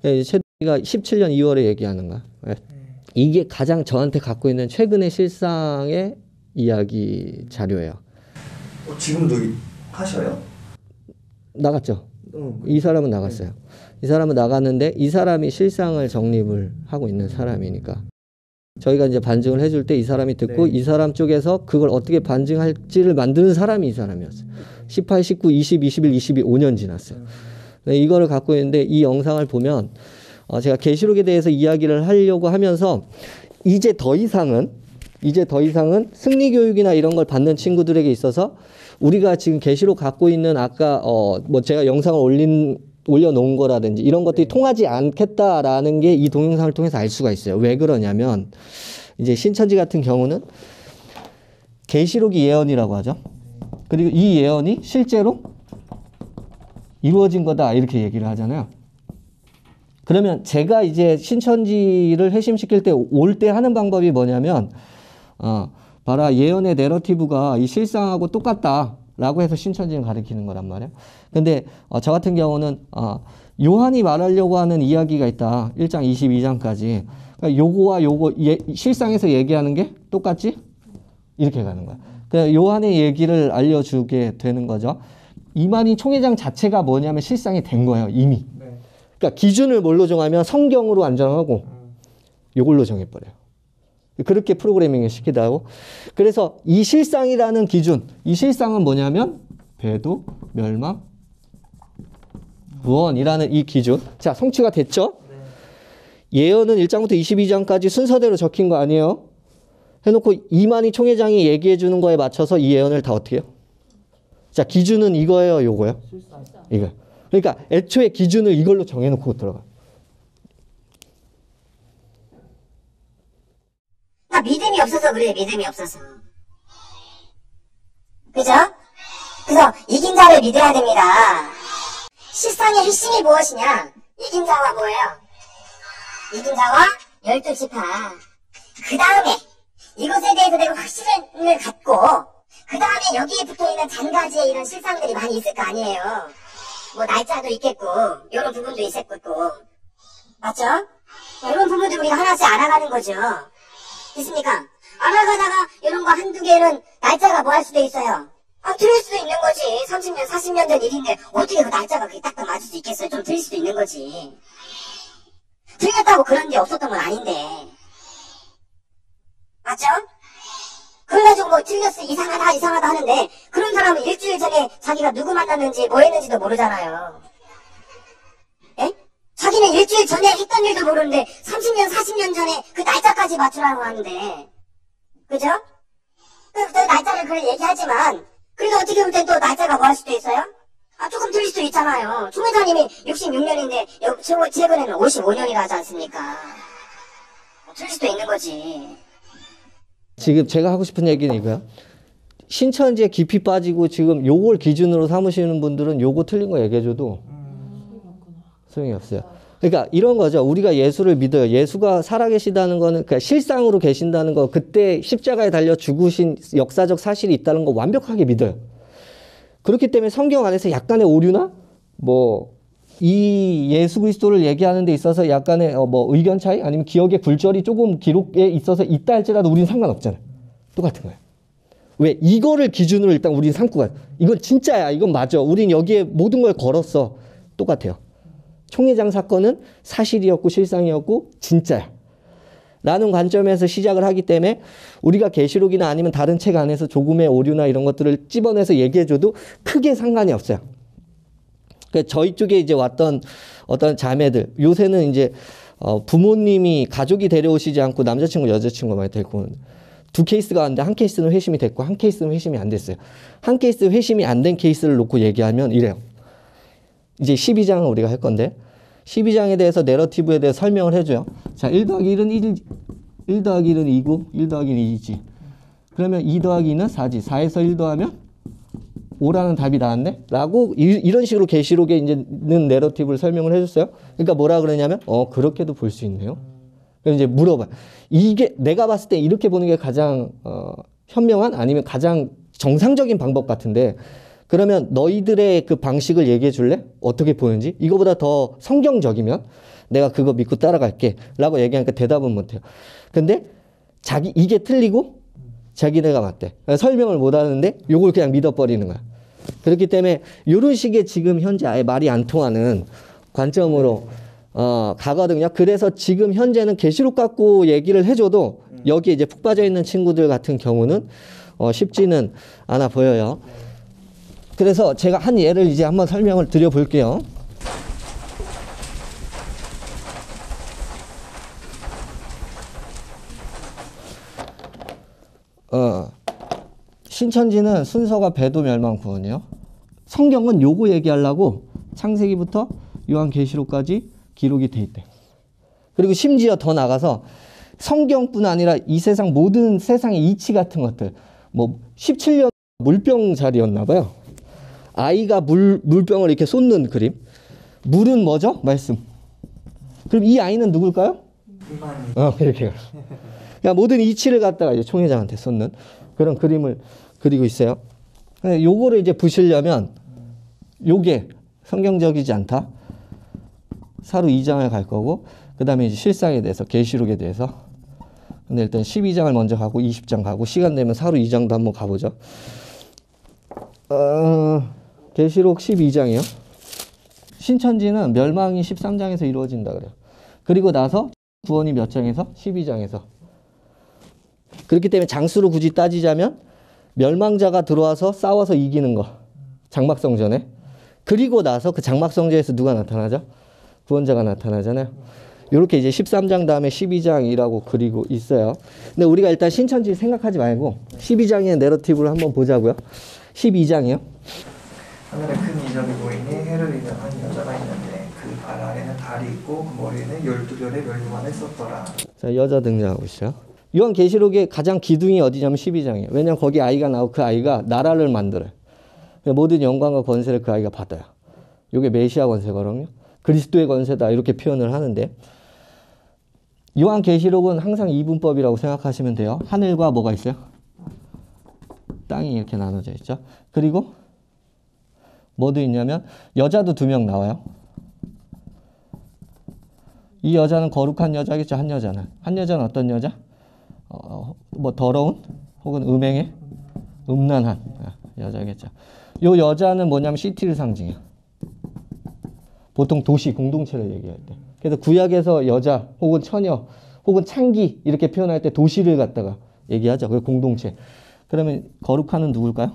최대가 17년 2월에 얘기하는 거야. 이게 가장 저한테 갖고 있는 최근의 실상의 이야기 자료예요. 지금도 하셔요? 나갔죠. 이 사람은 나갔어요. 이 사람은 나갔는데 이 사람이 실상을 정립을 하고 있는 사람이니까 저희가 이제 반증을 해줄 때 이 사람이 듣고 이 사람 쪽에서 그걸 어떻게 반증할지를 만드는 사람이 이 사람이었어요. 18, 19, 20, 21, 22 5년 지났어요. 이거를 갖고 있는데 이 영상을 보면 제가 계시록에 대해서 이야기를 하려고 하면서 이제 더 이상은 승리교육이나 이런 걸 받는 친구들에게 있어서 우리가 지금 계시록 갖고 있는 아까 뭐 제가 영상을 올려놓은 거라든지 이런 것들이 통하지 않겠다라는 게 이 동영상을 통해서 알 수가 있어요. 왜 그러냐면 이제 신천지 같은 경우는 계시록이 예언이라고 하죠. 그리고 이 예언이 실제로 이루어진 거다 이렇게 얘기를 하잖아요. 그러면 제가 이제 신천지를 회심시킬 때 올 때 하는 방법이 뭐냐면 봐라 예언의 내러티브가 이 실상하고 똑같다라고 해서 신천지를 가리키는 거란 말이에요. 근데 저 같은 경우는 요한이 말하려고 하는 이야기가 있다. 1장 22장까지. 그러니까 요거와 요거 실상에서 얘기하는 게 똑같지? 이렇게 가는 거야. 그러니까 요한의 얘기를 알려주게 되는 거죠. 이만희 총회장 자체가 뭐냐면 실상이 된 거예요. 이미. 그러니까 기준을 뭘로 정하면 성경으로 안 정하고 요걸로 정해버려요. 그렇게 프로그래밍을 시키다고. 그래서 이 실상이라는 기준, 이 실상은 뭐냐면 배도, 멸망, 구원이라는 이 기준. 자, 성취가 됐죠? 예언은 1장부터 22장까지 순서대로 적힌 거 아니에요? 해놓고 이만희 총회장이 얘기해 주는 거에 맞춰서 이 예언을 다 어떻게 해요? 자, 기준은 이거예요, 요거요? 이거. 그러니까 애초에 기준을 이걸로 정해놓고 들어가. 믿음이 없어서 그래, 믿음이 없어서. 그죠? 그래서 이긴 자를 믿어야 됩니다. 실상의 핵심이 무엇이냐? 이긴 자와 뭐예요? 이긴 자와 12지파. 그 다음에 이것에 대해서 내가 확신을 갖고 그 다음에 여기에 붙어있는 잔가지의 이런 실상들이 많이 있을 거 아니에요. 뭐 날짜도 있겠고 이런 부분도 있었고 또 맞죠? 이런 부분들 우리가 하나씩 알아가는 거죠. 있습니까? 알아가다가 이런 거 한두 개는 날짜가 뭐 할 수도 있어요. 틀릴 수도 있는 거지. 30년, 40년 전 일인데 어떻게 그 날짜가 그게 딱딱 맞을 수 있겠어요? 좀 틀릴 수도 있는 거지. 틀렸다고 그런 게 없었던 건 아닌데. 맞죠? 그래가지고 뭐 틀렸어, 이상하다 하는데 그런 사람은 일주일 전에 자기가 누구 만났는지 뭐 했는지도 모르잖아요. 예? 자기는 일주일 전에 했던 일도 모르는데 30년, 40년 전에 그 날짜까지 맞추라고 하는데 그죠? 그 날짜를 그래 얘기하지만 그래도 어떻게 볼 땐 또 날짜가 뭐 할 수도 있어요? 조금 틀릴 수도 있잖아요. 총회장님이 66년인데 최근에는 55년이라 하지 않습니까? 틀릴 수도 있는 거지. 지금 제가 하고 싶은 얘기는 이거야. 신천지에 깊이 빠지고 지금 요걸 기준으로 삼으시는 분들은 요거 틀린 거 얘기해줘도 소용이 없어요. 그러니까 이런 거죠. 우리가 예수를 믿어요. 예수가 살아계시다는 거는 그러니까 실상으로 계신다는 거, 그때 십자가에 달려 죽으신 역사적 사실이 있다는 거 완벽하게 믿어요. 그렇기 때문에 성경 안에서 약간의 오류나 뭐 이 예수 그리스도를 얘기하는 데 있어서 약간의 뭐 의견 차이 아니면 기억의 굴절이 조금 기록에 있어서 있다 할지라도 우리는 상관없잖아요. 똑같은 거예요. 왜? 이거를 기준으로 일단 우리는 삼고 가요. 이건 진짜야. 이건 맞아. 우린 여기에 모든 걸 걸었어. 똑같아요. 총회장 사건은 사실이었고 실상이었고 진짜야. 라는 관점에서 시작을 하기 때문에 우리가 계시록이나 아니면 다른 책 안에서 조금의 오류나 이런 것들을 찝어내서 얘기해줘도 크게 상관이 없어요. 그러니까 저희 쪽에 이제 왔던 어떤 자매들, 요새는 이제 부모님이 가족이 데려오시지 않고 남자친구, 여자친구 많이 데리고 두 케이스가 왔는데 한 케이스는 회심이 됐고 한 케이스는 회심이 안 됐어요. 한 케이스 회심이 안 된 케이스를 놓고 얘기하면 이래요. 이제 12장을 우리가 할 건데 12장에 대해서 내러티브에 대해서 설명을 해줘요. 자, 1 더하기 1은 1 더하기 1은 2고 1 더하기 1은 2지. 그러면 2 더하기 2는 4지. 4에서 1 더하면 5라는 답이 나왔네? 라고 이런 식으로 계시록에 있는 내러티브를 설명을 해줬어요. 그러니까 뭐라 그러냐면 그렇게도 볼 수 있네요. 그래서 이제 물어봐요. 이게 내가 봤을 때 이렇게 보는 게 가장 현명한 아니면 가장 정상적인 방법 같은데 그러면 너희들의 그 방식을 얘기해 줄래? 어떻게 보는지? 이거보다 더 성경적이면 내가 그거 믿고 따라갈게 라고 얘기하니까 대답은 못해요. 근데 이게 틀리고 자기네가 맞대. 설명을 못 하는데 요걸 그냥 믿어버리는 거야. 그렇기 때문에 이런 식의 지금 현재 아예 말이 안 통하는 관점으로 가거든요. 그래서 지금 현재는 계시록 갖고 얘기를 해줘도 여기에 이제 푹 빠져 있는 친구들 같은 경우는 쉽지는 않아 보여요. 그래서 제가 한 예를 이제 한번 설명을 드려볼게요. 신천지는 순서가 배도 멸망 구원이요. 성경은 요거 얘기하려고 창세기부터 요한계시록까지 기록이 돼 있대. 그리고 심지어 더 나가서 성경뿐 아니라 이 세상 모든 세상의 이치 같은 것들, 뭐 17년 물병 자리였나 봐요. 아이가 물병을 이렇게 쏟는 그림. 물은 뭐죠? 말씀. 그럼 이 아이는 누굴까요? 이렇게. 그러니까 모든 이치를 갖다가 이제 총회장한테 쏟는 그런 그림을 그리고 있어요. 요거를 이제 보시려면 요게 성경적이지 않다. 사루 2장을 갈 거고, 그 다음에 이제 실상에 대해서, 계시록에 대해서. 근데 일단 12장을 먼저 가고 20장 가고, 시간 되면 사루 2장도 한번 가보죠. 계시록 12장이요. 신천지는 멸망이 13장에서 이루어진다 그래요. 그리고 나서 구원이 몇 장에서? 12장에서. 그렇기 때문에 장수로 굳이 따지자면 멸망자가 들어와서 싸워서 이기는 거. 장막성전에. 그리고 나서 그 장막성전에서 누가 나타나죠? 구원자가 나타나잖아요. 이렇게 이제 13장 다음에 12장이라고 그리고 있어요. 근데 우리가 일단 신천지 생각하지 말고 12장의 내러티브를 한번 보자고요. 12장이요. 하늘에 큰 이적이 보이니 해를 입은 한 여자가 있는데 그 발 아래는 달이 있고 그 머리에는 12별의 멸류관을 썼더라. 자, 여자 등장하고 있어요. 요한계시록의 가장 기둥이 어디냐면 12장이에요. 왜냐하면 거기 아이가 나오고 그 아이가 나라를 만들어요. 모든 영광과 권세를 그 아이가 받아요. 이게 메시아 권세거든요. 그리스도의 권세다 이렇게 표현을 하는데, 요한계시록은 항상 이분법이라고 생각하시면 돼요. 하늘과 뭐가 있어요? 땅이 이렇게 나눠져 있죠. 그리고 뭐도 있냐면 여자도 2명 나와요. 이 여자는 거룩한 여자겠죠. 한 여자는. 한 여자는 어떤 여자? 뭐 더러운 혹은 음행에 음란한 여자겠죠. 요 여자는 뭐냐면 시티를 상징해요. 보통 도시 공동체를 얘기할 때. 그래서 구약에서 여자 혹은 처녀 혹은 창기 이렇게 표현할 때 도시를 갖다가 얘기하죠. 그 공동체. 그러면 거룩한은 누굴까요?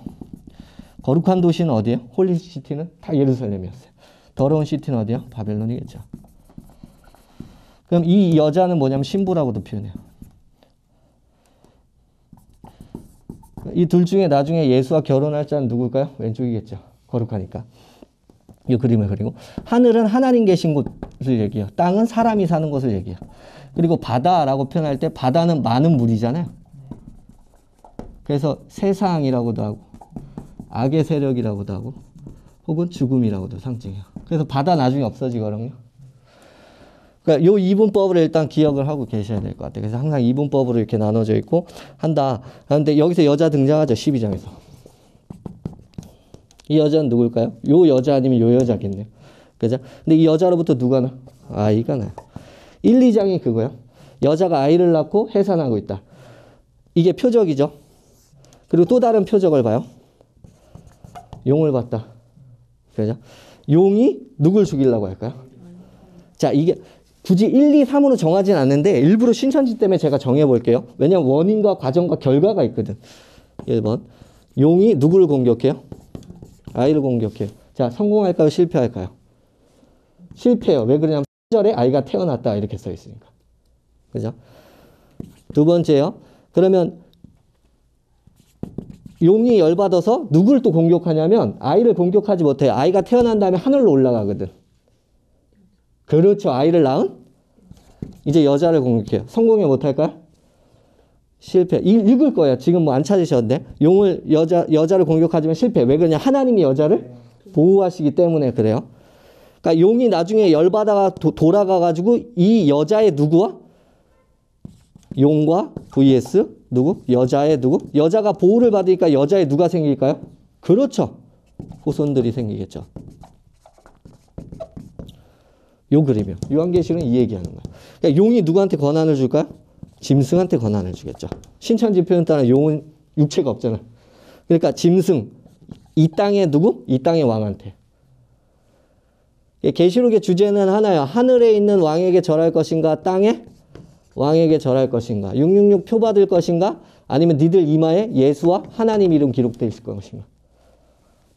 거룩한 도시는 어디예요? 홀리 시티는 다 예루살렘이었어요. 더러운 시티는 어디예요? 바벨론이겠죠. 그럼 이 여자는 뭐냐면 신부라고도 표현해요. 이 둘 중에 나중에 예수와 결혼할 자는 누굴까요? 왼쪽이겠죠. 거룩하니까. 이 그림을 그리고, 하늘은 하나님 계신 곳을 얘기해요. 땅은 사람이 사는 곳을 얘기해요. 그리고 바다라고 표현할 때 바다는 많은 물이잖아요. 그래서 세상이라고도 하고 악의 세력이라고도 하고 혹은 죽음이라고도 상징해요. 그래서 바다 나중에 없어지거든요. 그러니까 요 이분법을 일단 기억을 하고 계셔야 될 것 같아요. 그래서 항상 이분법으로 이렇게 나눠져 있고 한다. 그런데 여기서 여자 등장하죠. 12장에서. 이 여자는 누굴까요? 요 여자 아니면 요 여자겠네요. 그죠? 근데 이 여자로부터 누가 나? 아이가 나요. 1, 2장이 그거예요. 여자가 아이를 낳고 해산하고 있다. 이게 표적이죠. 그리고 또 다른 표적을 봐요. 용을 봤다. 그죠? 용이 누굴 죽이려고 할까요? 자, 이게 굳이 1, 2, 3으로 정하진 않는데 일부러 신천지 때문에 제가 정해볼게요. 왜냐면 원인과 과정과 결과가 있거든. 1번. 용이 누구를 공격해요? 아이를 공격해요. 자, 성공할까요? 실패할까요? 실패해요. 왜 그러냐면 1절에 아이가 태어났다 이렇게 써 있으니까. 그죠? 두 번째요. 그러면 용이 열받아서 누굴 또 공격하냐면 아이를 공격하지 못해요. 아이가 태어난 다음에 하늘로 올라가거든. 그렇죠. 아이를 낳은 이제 여자를 공격해요. 성공해 못할까요? 실패. 읽을 거예요. 지금 뭐 안 찾으셨는데. 용을 여자를 공격하지만 실패. 왜 그러냐? 하나님이 여자를 보호하시기 때문에 그래요. 그러니까 용이 나중에 열받아가 돌아가가지고 이 여자의 누구와? 용과 vs 누구? 여자의 누구? 여자가 보호를 받으니까 여자의 누가 생길까요? 그렇죠. 후손들이 생기겠죠. 요 그림이요. 요한계시록은 이 얘기하는 거예요. 그러니까 용이 누구한테 권한을 줄까요? 짐승한테 권한을 주겠죠. 신천지 표현 따라 용은 육체가 없잖아. 그러니까 짐승, 이 땅의 누구? 이 땅의 왕한테. 계시록의 주제는 하나야. 하늘에 있는 왕에게 절할 것인가? 땅에 왕에게 절할 것인가? 666 표 받을 것인가? 아니면 니들 이마에 예수와 하나님 이름 기록되어 있을 것인가?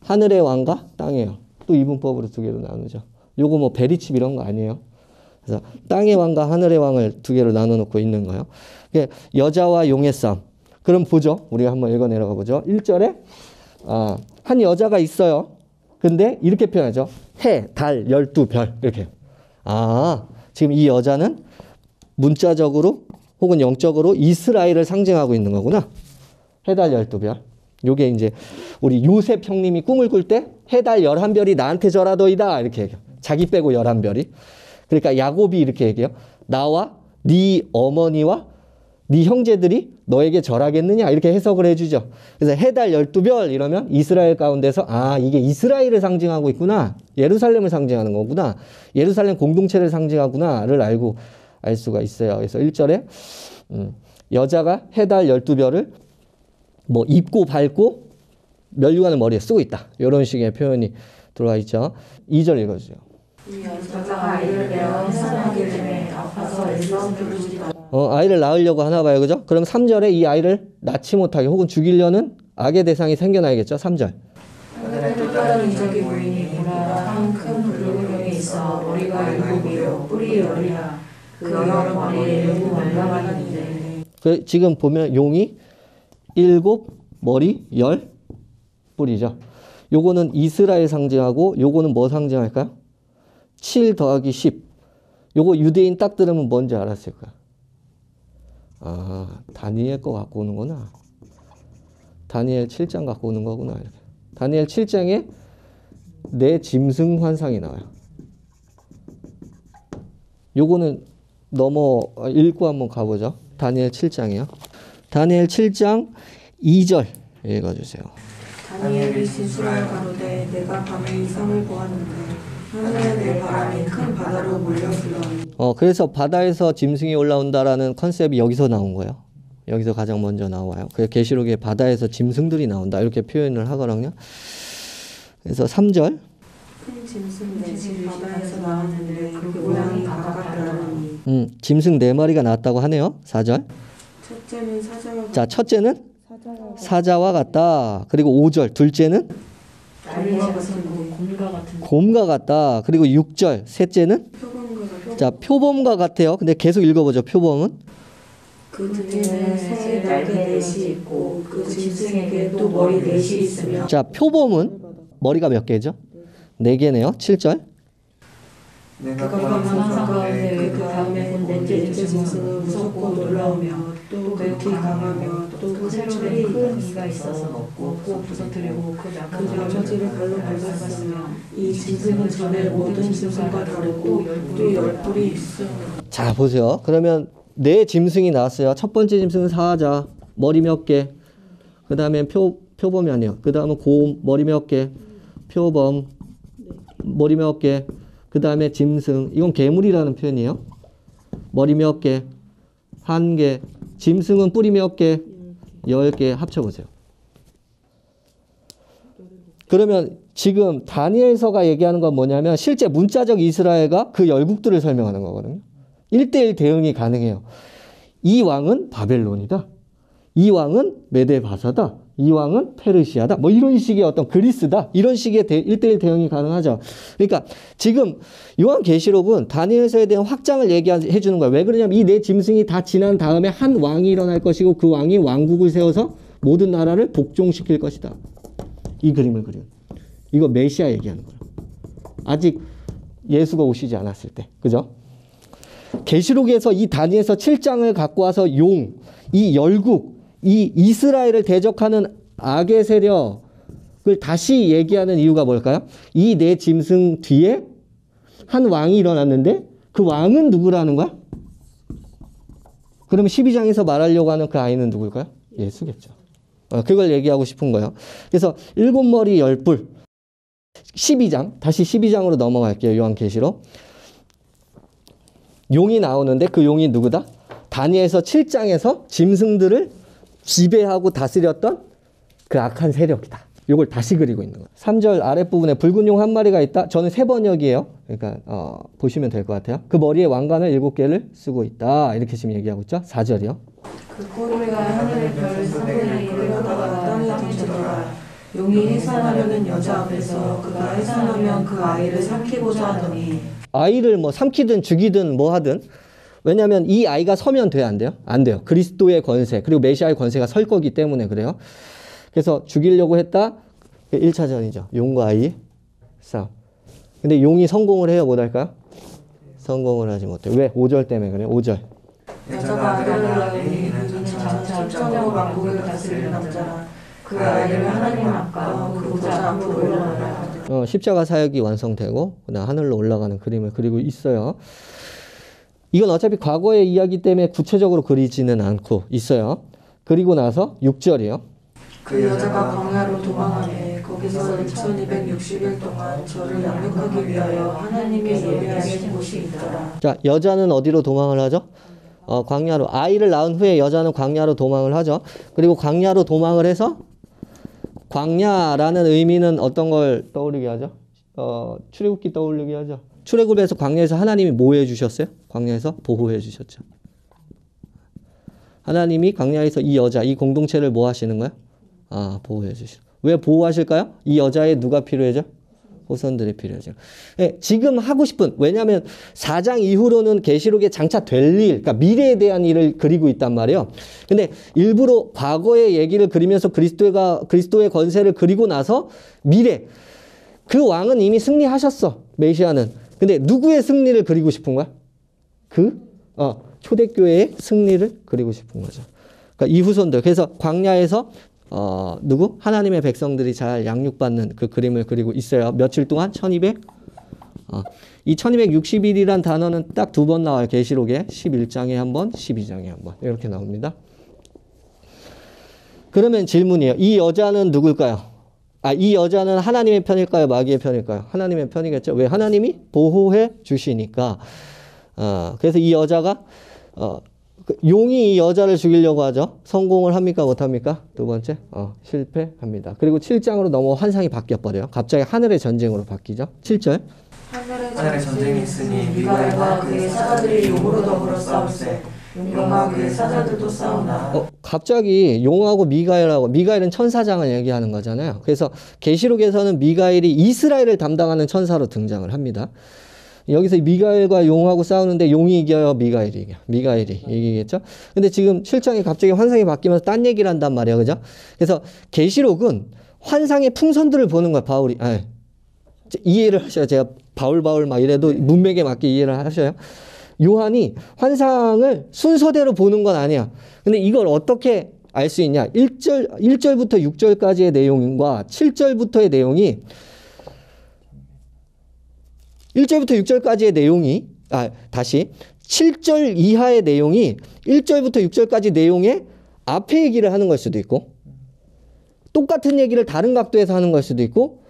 하늘의 왕과 땅의 왕. 또 이분법으로 두 개로 나누죠. 요거 뭐 베리칩 이런 거 아니에요. 그래서 땅의 왕과 하늘의 왕을 두 개로 나눠 놓고 있는 거예요. 여자와 용의 싸움. 그럼 보죠. 우리가 한번 읽어 내려가 보죠. 1절에 한 여자가 있어요. 근데 이렇게 표현하죠. 해, 달, 12별 이렇게. 지금 이 여자는 문자적으로 혹은 영적으로 이스라엘을 상징하고 있는 거구나. 해, 달, 12별. 요게 이제 우리 요셉 형님이 꿈을 꿀 때 해, 달, 11별이 나한테 절하더이다 이렇게 얘기해요. 자기 빼고 11별이. 그러니까 야곱이 이렇게 얘기해요. 나와 네 어머니와 네 형제들이 너에게 절하겠느냐 이렇게 해석을 해주죠. 그래서 해, 달, 12별 이러면 이스라엘 가운데서 이게 이스라엘을 상징하고 있구나. 예루살렘을 상징하는 거구나. 예루살렘 공동체를 상징하구나를 알 수가 있어요. 그래서 1절에 여자가 해, 달, 12별을 뭐 입고 밟고 면류관을 머리에 쓰고 있다. 이런 식의 표현이 들어와 있죠. 2절 읽어주세요. 이 여자가 아이를 낳아 해산하기 때문에 아파서 애써 부르짖다. 아이를 낳으려고 하나 봐요. 그죠? 그럼 3절에 이 아이를 낳지 못하게 혹은 죽이려는 악의 대상이 생겨나야겠죠. 3절. 하늘에 또 다른 이적이 보이니 보라 한 큰 붉은 용이 있어 머리가 7이요 뿔이 10이라 그 여러 머리에 7 말라가 있는데. 지금 보면 용이 7 머리 10 뿔이죠. 요거는 이스라엘 상징하고 요거는 뭐 상징할까요? 7 더하기 10. 요거 유대인 딱 들으면 뭔지 알았을 거야. 다니엘 거 갖고 오는구나. 다니엘 7장 갖고 오는 거구나. 이렇게. 다니엘 7장에 내 짐승 환상이 나와요. 요거는 읽고 한번 가보죠. 다니엘 7장이요. 다니엘 7장 2절 읽어주세요. 다니엘이 진술하여 가로되 내가 밤에 이상을 보았는데 하늘에 내 바람이 큰 바다로 몰려들더니. 그래서 바다에서 짐승이 올라온다라는 컨셉이 여기서 나온 거예요. 여기서 가장 먼저 나와요. 그래서 계시록에 바다에서 짐승들이 나온다 이렇게 표현을 하거든요. 그래서 3절. 큰 짐승 넷이 바다에서 나왔는데 그 모양이 각각다르니. 짐승 4마리가 나왔다고 하네요. 4절. 첫째는 사자와. 자, 첫째는 사자와 같다. 그리고 5절. 둘째는 날개와 같은 곰과 같다. 그리고 6절. 셋째는 표범과 같아요. 근데 계속 읽어보죠. 표범은 그 등에는 새의 날개 넷이 있고 그 짐승에게 또 머리 넷이 있으며. 자, 표범은 머리가 몇 개죠? 4개네요. 7절. 내가 상상 가운데 그 다음에 본 넷째 짐승은 무섭고 놀라우며 또 맵기 강하며 또 새로운 큰 이가 있어서 먹고 부서뜨리고 그 나머지를 발로 밟았으며 이 짐승은 전에 모든 짐승과 다르고 또 10뿔이 있어. 자, 보세요. 그러면 4 짐승이 나왔어요. 첫 번째 짐승은 사자, 머리 몇 개. 그 다음에 표범이 아니에요. 그 다음은 곰, 머리 몇 개. 표범, 머리 몇 개. 그 다음에 짐승. 이건 괴물이라는 표현이에요. 머리 몇 개. 1개. 짐승은 뿔이 몇 개. 10개. 합쳐보세요. 그러면 지금 다니엘서가 얘기하는 건 뭐냐면 실제 문자적 이스라엘과 그 열국들을 설명하는 거거든요. 1대1 대응이 가능해요. 이 왕은 바벨론이다. 이 왕은 메데바사다. 이 왕은 페르시아다. 뭐 이런 식의 어떤 그리스다. 이런 식의 1대1 대응이 가능하죠. 그러니까 지금 요한계시록은 다니엘서에 대한 확장을 얘기해 주는 거예요. 왜 그러냐면 이 4 짐승이 다 지난 다음에 한 왕이 일어날 것이고 그 왕이 왕국을 세워서 모든 나라를 복종시킬 것이다. 이 그림을 그려요. 이거 메시아 얘기하는 거예요. 아직 예수가 오시지 않았을 때. 그죠? 계시록에서 이 다니엘서 7장을 갖고 와서 이 열국, 이 이스라엘을 대적하는 악의 세력을 다시 얘기하는 이유가 뭘까요? 이 4 짐승 뒤에 한 왕이 일어났는데 그 왕은 누구라는 거야? 그러면 12장에서 말하려고 하는 그 아이는 누굴까요? 예수겠죠. 그걸 얘기하고 싶은 거예요. 그래서 7머리 10뿔. 12장, 다시 12장으로 넘어갈게요. 요한계시록. 용이 나오는데 그 용이 누구다? 다니엘서 7장에서 짐승들을 지배하고 다스렸던 그 악한 세력이다. 이걸 다시 그리고 있는 거예요. 3절 아랫부분에 붉은 용 한 마리가 있다. 저는 세 번역이에요. 그러니까 보시면 될 것 같아요. 그 머리에 왕관을 7개를 쓰고 있다. 이렇게 지금 얘기하고 있죠. 4절이요. 그 꼬리가 하늘의 별 3분의 1을 하다가 땅에 던지더라. 용이 해산하려는 여자 앞에서 그가 해산하면 그 아이를 삼키고자 하더니 아이를 뭐 삼키든 죽이든 뭐 하든, 왜냐하면 이 아이가 서면 돼요, 안 돼요? 안 돼요. 그리스도의 권세 그리고 메시아의 권세가 설 거기 때문에 그래요. 그래서 죽이려고 했다. 1차전이죠. 용과 아이 싸움. 근데 용이 성공을 해요, 못할까요? 성공을 하지 못해요. 왜? 5절 때문에 그래요. 5절. 여자가 아들을 낳으니 이는 장차 십자가로 만국을 다스리는 남자라. 그 아이를 하나님 앞과 그 보좌 앞으로 올라가라. 십자가 사역이 완성되고 그다음 하늘로 올라가는 그림을 그리고 있어요. 이건 어차피 과거의 이야기 때문에 구체적으로 그리지는 않고 있어요. 그리고 나서 6절이요. 그 여자가 광야로 도망하매 거기서 2260일 동안 저를 양육하기 위하여 하나님의 예배하신 곳이 있더라. 자, 여자는 어디로 도망을 하죠? 광야로. 아이를 낳은 후에 여자는 광야로 도망을 하죠. 그리고 광야로 도망을 해서, 광야라는 의미는 어떤 걸 떠오르게 하죠? 출애굽기 떠오르게 하죠. 출애굽에서 광야에서 하나님이 뭐 해주셨어요? 광야에서 보호해 주셨죠. 하나님이 광야에서 이 여자, 이 공동체를 뭐 하시는 거예요? 보호해 주시죠. 왜 보호하실까요? 이 여자에 누가 필요해져? 후손들이 필요하죠. 네, 지금 하고 싶은, 왜냐하면 4장 이후로는 계시록에 장차 될 일, 그러니까 미래에 대한 일을 그리고 있단 말이에요. 근데 일부러 과거의 얘기를 그리면서 그리스도의 권세를 그리고 나서 미래, 그 왕은 이미 승리하셨어, 메시아는. 근데 누구의 승리를 그리고 싶은 거야? 초대교회의 승리를 그리고 싶은 거죠. 그러니까 이 후손들. 그래서 광야에서 누구? 하나님의 백성들이 잘 양육받는 그 그림을 그리고 있어요. 며칠 동안? 1200? 이 1260일이란 단어는 딱 2번 나와요. 계시록에 11장에 한 번, 12장에 한 번. 이렇게 나옵니다. 그러면 질문이에요. 이 여자는 누굴까요? 이 여자는 하나님의 편일까요? 마귀의 편일까요? 하나님의 편이겠죠. 왜? 하나님이 보호해 주시니까. 그래서 이 여자가 용이 이 여자를 죽이려고 하죠. 성공을 합니까? 못합니까? 두 번째, 실패합니다. 그리고 7장으로 넘어 환상이 바뀌어버려요. 갑자기 하늘의 전쟁으로 바뀌죠. 7절. 하늘의 전쟁이 있으니 미가엘과 그의 사자들이 용으로 더불어 싸울세. 용과 그의 사자들도 싸우나. 갑자기 용하고 미가엘은 천사장을 얘기하는 거잖아요. 그래서 계시록에서는 미가엘이 이스라엘을 담당하는 천사로 등장을 합니다. 여기서 미가엘과 용하고 싸우는데 용이 이겨요? 미가엘이 이겨요? 미가엘이 이기겠죠? 근데 지금 7장에 갑자기 환상이 바뀌면서 딴 얘기를 한단 말이에요. 그죠? 그래서 계시록은 환상의 풍선들을 보는 거야, 바울이. 이해를 하셔요. 제가 바울 막 이래도 문맥에 맞게 이해를 하셔요. 요한이 환상을 순서대로 보는 건 아니야. 근데 이걸 어떻게 알 수 있냐? 1절부터 6절까지의 내용과 7절부터의 내용이 1절부터 6절까지의 내용이, 다시 7절 이하의 내용이 1절부터 6절까지 내용의 앞에 얘기를 하는 걸 수도 있고, 똑같은 얘기를 다른 각도에서 하는 걸 수도 있고,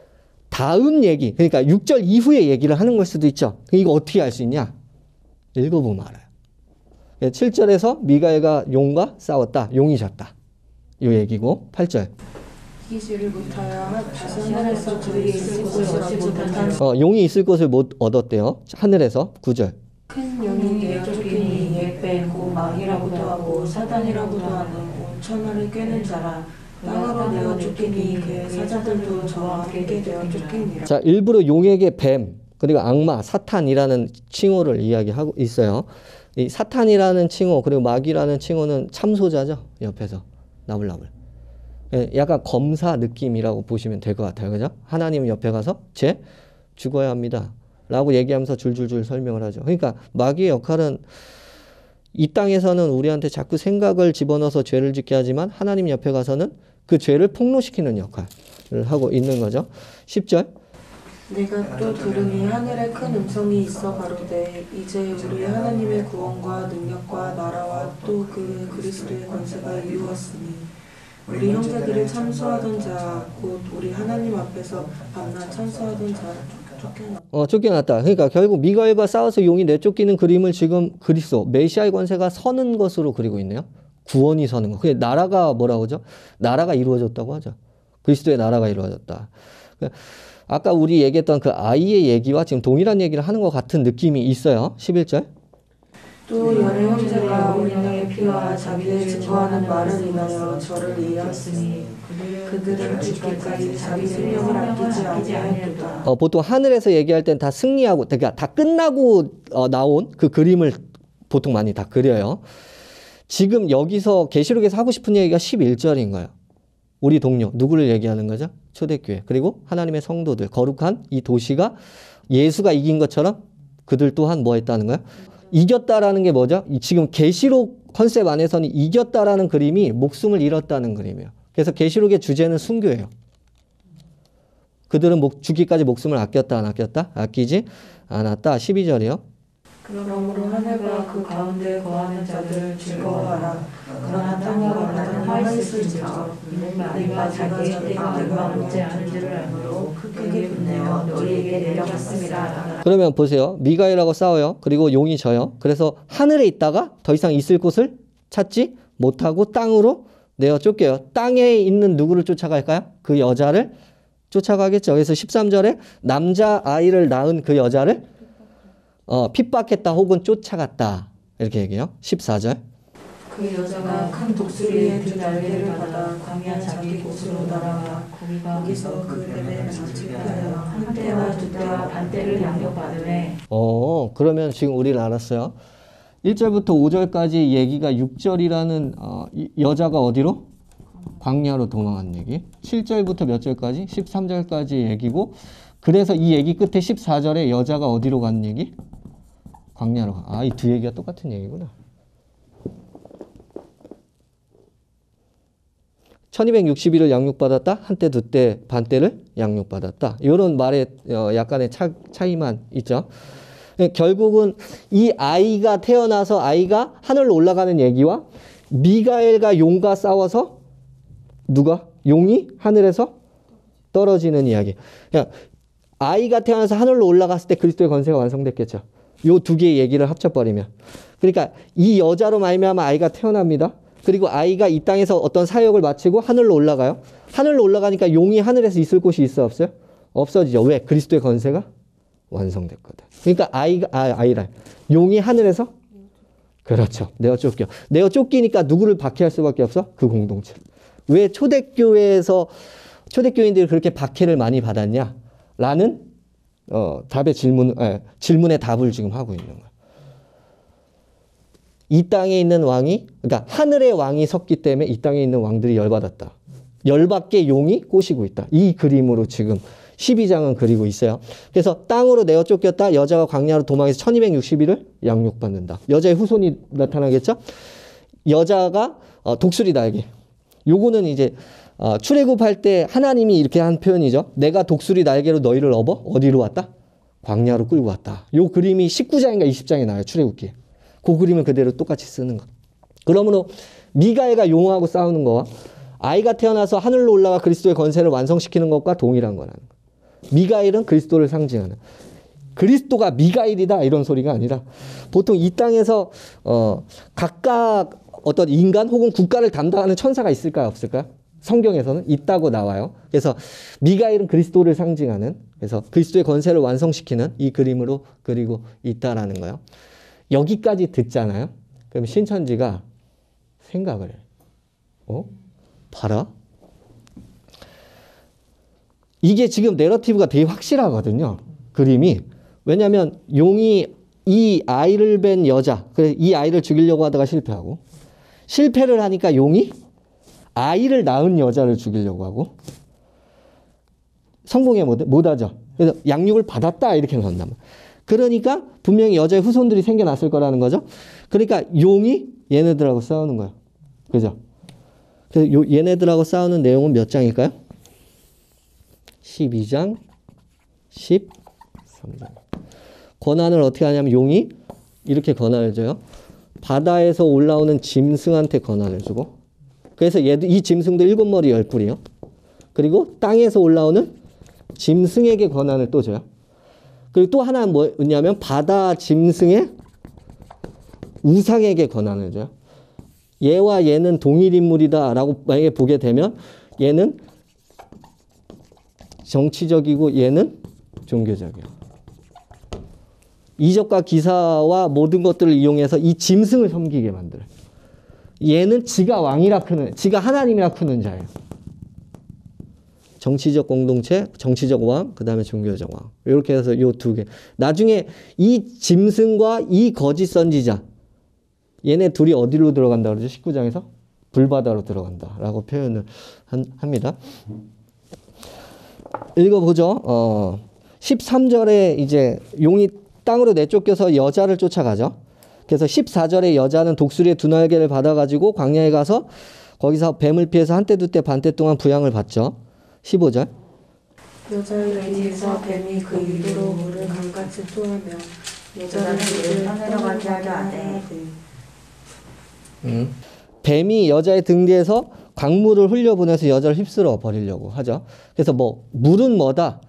다음 얘기, 그러니까 6절 이후의 얘기를 하는 걸 수도 있죠. 이거 어떻게 알 수 있냐? 읽어보면 알아요. 7절에서 미가엘과 용과 싸웠다. 용이 졌다. 이 얘기고, 8절. 이기지를 못하여 다시 하늘에서 그들이 있을 곳을 얻지 못한 용이 있을 곳을 못 얻었대요. 하늘에서. 9절. 큰 영이 내 쫓기니 옛배 곧 마귀라고도 하고 사단이라고도 하는 온 천하를 꿰는 자라. 땅으로 내어 쫓기니 그의 사자들도 저와 함께 되어 쫓기니라. 자, 일부러 용에게 뱀, 그리고 악마, 사탄이라는 칭호를 이야기하고 있어요. 이 사탄이라는 칭호, 그리고 마귀라는 칭호는 참소자죠. 옆에서. 나불나불. 약간 검사 느낌이라고 보시면 될 것 같아요. 그죠? 하나님 옆에 가서 죽어야 합니다. 라고 얘기하면서 줄줄줄 설명을 하죠. 그러니까 마귀의 역할은 이 땅에서는 우리한테 자꾸 생각을 집어넣어서 죄를 짓게 하지만 하나님 옆에 가서는 그 죄를 폭로시키는 역할을 하고 있는 거죠. 10절. 내가 또 들으니 하늘에 큰 음성이 있어 가로되 이제 우리 하나님의 구원과 능력과 나라와 또 그 그리스도의 권세가 이루었으니 우리 형제들을 참수하던 자, 곧 우리 하나님 앞에서 밤낮 참수하던 자 쫓겨났다. 쫓겨났다. 그러니까 결국 미가엘과 싸워서 용이 내쫓기는 그림을 지금 그리스도, 메시아의 권세가 서는 것으로 그리고 있네요. 구원이 서는 거. 그게 나라가 뭐라고 하죠? 나라가 이루어졌다고 하죠. 그리스도의 나라가 이루어졌다. 아까 우리 얘기했던 그 아이의 얘기와 지금 동일한 얘기를 하는 것 같은 느낌이 있어요. 11절. 또 열의 형제가 우리의 피와 자기를 증거하는 말을 인하여 저를 이해하였으니 그들은 죽기까지 자기 생명을 아끼지 아니하였다. 보통 하늘에서 얘기할 땐 다 승리하고, 그러니까 다 끝나고 나온 그 그림을 보통 많이 다 그려요. 지금 여기서 계시록에서 하고 싶은 얘기가 11절인 거예요. 우리 동료, 누구를 얘기하는 거죠? 초대교회. 그리고 하나님의 성도들, 거룩한 이 도시가 예수가 이긴 것처럼 그들 또한 뭐 했다는 거예요? 이겼다라는 게 뭐죠? 지금 계시록 컨셉 안에서는 이겼다라는 그림이 목숨을 잃었다는 그림이에요. 그래서 계시록의 주제는 순교예요. 그들은 죽기까지 목숨을 아꼈다, 안 아꼈다? 아끼지 않았다. 12절이요. 그러므로 하늘과 그 가운데 거하는 자들을 즐거워하라. 그러나 땅과 바다는 화 있을지라도 이가 자기의 때가 얼마 남지 않은 줄을 알므로 크게 분내어 너희에게 내려갔습니다. 그러면 보세요. 미가엘하고 싸워요. 그리고 용이 져요. 그래서 하늘에 있다가 더 이상 있을 곳을 찾지 못하고 땅으로 내어 쫓겨요. 땅에 있는 누구를 쫓아갈까요? 그 여자를 쫓아가겠죠. 그래서 13절에 남자 아이를 낳은 그 여자를 핍박했다 혹은 쫓아갔다. 이렇게 얘기해요. 14절. 그 여자가 큰 독수리의 두 날개를 받아 광야 자기 곳으로 날아가 거기서 그 뱀에 맞추하여 한 때와 두 때와 반 때를 양육받으매. 그러면 지금 우리는 알았어요. 1절부터 5절까지 얘기가 6절이라는 여자가 어디로? 광야로 도망한 얘기. 7절부터 몇 절까지? 13절까지 얘기고, 그래서 이 얘기 끝에 14절에 여자가 어디로 간 얘기? 광야로 가. 이 두 얘기가 똑같은 얘기구나. 1261을 양육받았다. 한때, 두때, 반때를 양육받았다. 이런 말에 약간의 차이만 있죠. 결국은 이 아이가 태어나서 아이가 하늘로 올라가는 얘기와 미가엘과 용과 싸워서 누가? 용이 하늘에서 떨어지는 이야기. 그러니까 아이가 태어나서 하늘로 올라갔을 때 그리스도의 권세가 완성됐겠죠. 요 두 개의 얘기를 합쳐버리면. 그러니까 이 여자로 말미암아 아이가 태어납니다. 그리고 아이가 이 땅에서 어떤 사역을 마치고 하늘로 올라가요. 하늘로 올라가니까 용이 하늘에서 있을 곳이 있어 없어요? 없어지죠. 왜? 그리스도의 권세가 완성됐거든. 그러니까 아이라 용이 하늘에서 그렇죠. 내어 쫓겨. 내어 쫓기니까 누구를 박해할 수밖에 없어? 그 공동체. 왜 초대교인들이 그렇게 박해를 많이 받았냐? 라는 질문의 답을 지금 하고 있는 거예요. 이 땅에 있는 왕이, 그러니까 하늘의 왕이 섰기 때문에 이 땅에 있는 왕들이 열받았다. 열받게 용이 꼬시고 있다. 이 그림으로 지금 12장은 그리고 있어요. 그래서 땅으로 내어 쫓겼다. 여자가 광야로 도망해서 1260일을 양육받는다. 여자의 후손이 나타나겠죠? 여자가 독수리 날개. 요거는 이제 출애굽할 때 하나님이 이렇게 한 표현이죠. 내가 독수리 날개로 너희를 업어 어디로 왔다? 광야로 끌고 왔다. 요 그림이 19장인가 20장에 나와요. 출애굽기에. 그 그림을 그대로 똑같이 쓰는 거. 그러므로 미가엘과 용하고 싸우는 거와 아이가 태어나서 하늘로 올라가 그리스도의 권세를 완성시키는 것과 동일한 거라는 거. 미가엘은 그리스도를 상징하는. 그리스도가 미가엘이다 이런 소리가 아니라 보통 이 땅에서 각각 어떤 인간 혹은 국가를 담당하는 천사가 있을까요? 없을까요? 성경에서는 있다고 나와요. 그래서 미가엘은 그리스도를 상징하는, 그래서 그리스도의 권세를 완성시키는 이 그림으로 그리고 있다라는 거예요. 여기까지 듣잖아요. 그럼 신천지가 생각을 해요. 봐라. 이게 지금 내러티브가 되게 확실하거든요. 그림이. 왜냐하면 용이 이 아이를 뵌 여자, 그래서 이 아이를 죽이려고 하다가 실패하고, 실패를 하니까 용이 아이를 낳은 여자를 죽이려고 하고, 성공에 못하죠. 그래서 양육을 받았다 이렇게 나온단 말이에요. 그러니까 분명히 여자의 후손들이 생겨났을 거라는 거죠. 그러니까 용이 얘네들하고 싸우는 거예요. 그죠? 그래서 얘네들하고 싸우는 내용은 몇 장일까요? 12장, 13장. 권한을 어떻게 하냐면 용이 이렇게 권한을 줘요. 바다에서 올라오는 짐승한테 권한을 주고, 그래서 얘도 이 짐승도 7머리 10뿔이요. 그리고 땅에서 올라오는 짐승에게 권한을 또 줘요. 그리고 또 하나는 뭐냐면 바다 짐승의 우상에게 권한을 줘요. 얘와 얘는 동일 인물이다라고 만약에 보게 되면 얘는 정치적이고 얘는 종교적이에요. 이적과 기사와 모든 것들을 이용해서 이 짐승을 섬기게 만들어요. 얘는 지가 왕이라 크는, 지가 하나님이라 크는 자예요. 정치적 공동체, 정치적 왕, 그 다음에 종교적 왕. 이렇게 해서 요 두 개. 나중에 이 짐승과 이 거짓 선지자, 얘네 둘이 어디로 들어간다 그러죠? 19장에서? 불바다로 들어간다 라고 표현을 합니다. 읽어보죠. 13절에 이제 용이 땅으로 내쫓겨서 여자를 쫓아가죠. 그래서 14절에 여자는 독수리의 두 날개를 받아가지고 광야에 가서 거기서 뱀을 피해서 한때 두때 반때 동안 부양을 받죠. 15절. 여자의 뒤에서 뱀이 그 입으로 물을 강같이 토하며 여자는 물을 떠내려가게 하되 뱀이 여자의 등 뒤에서 강물을 흘려보내서 여자를 휩쓸어 버리려고 하죠. 그래서 뭐 물은 뭐다,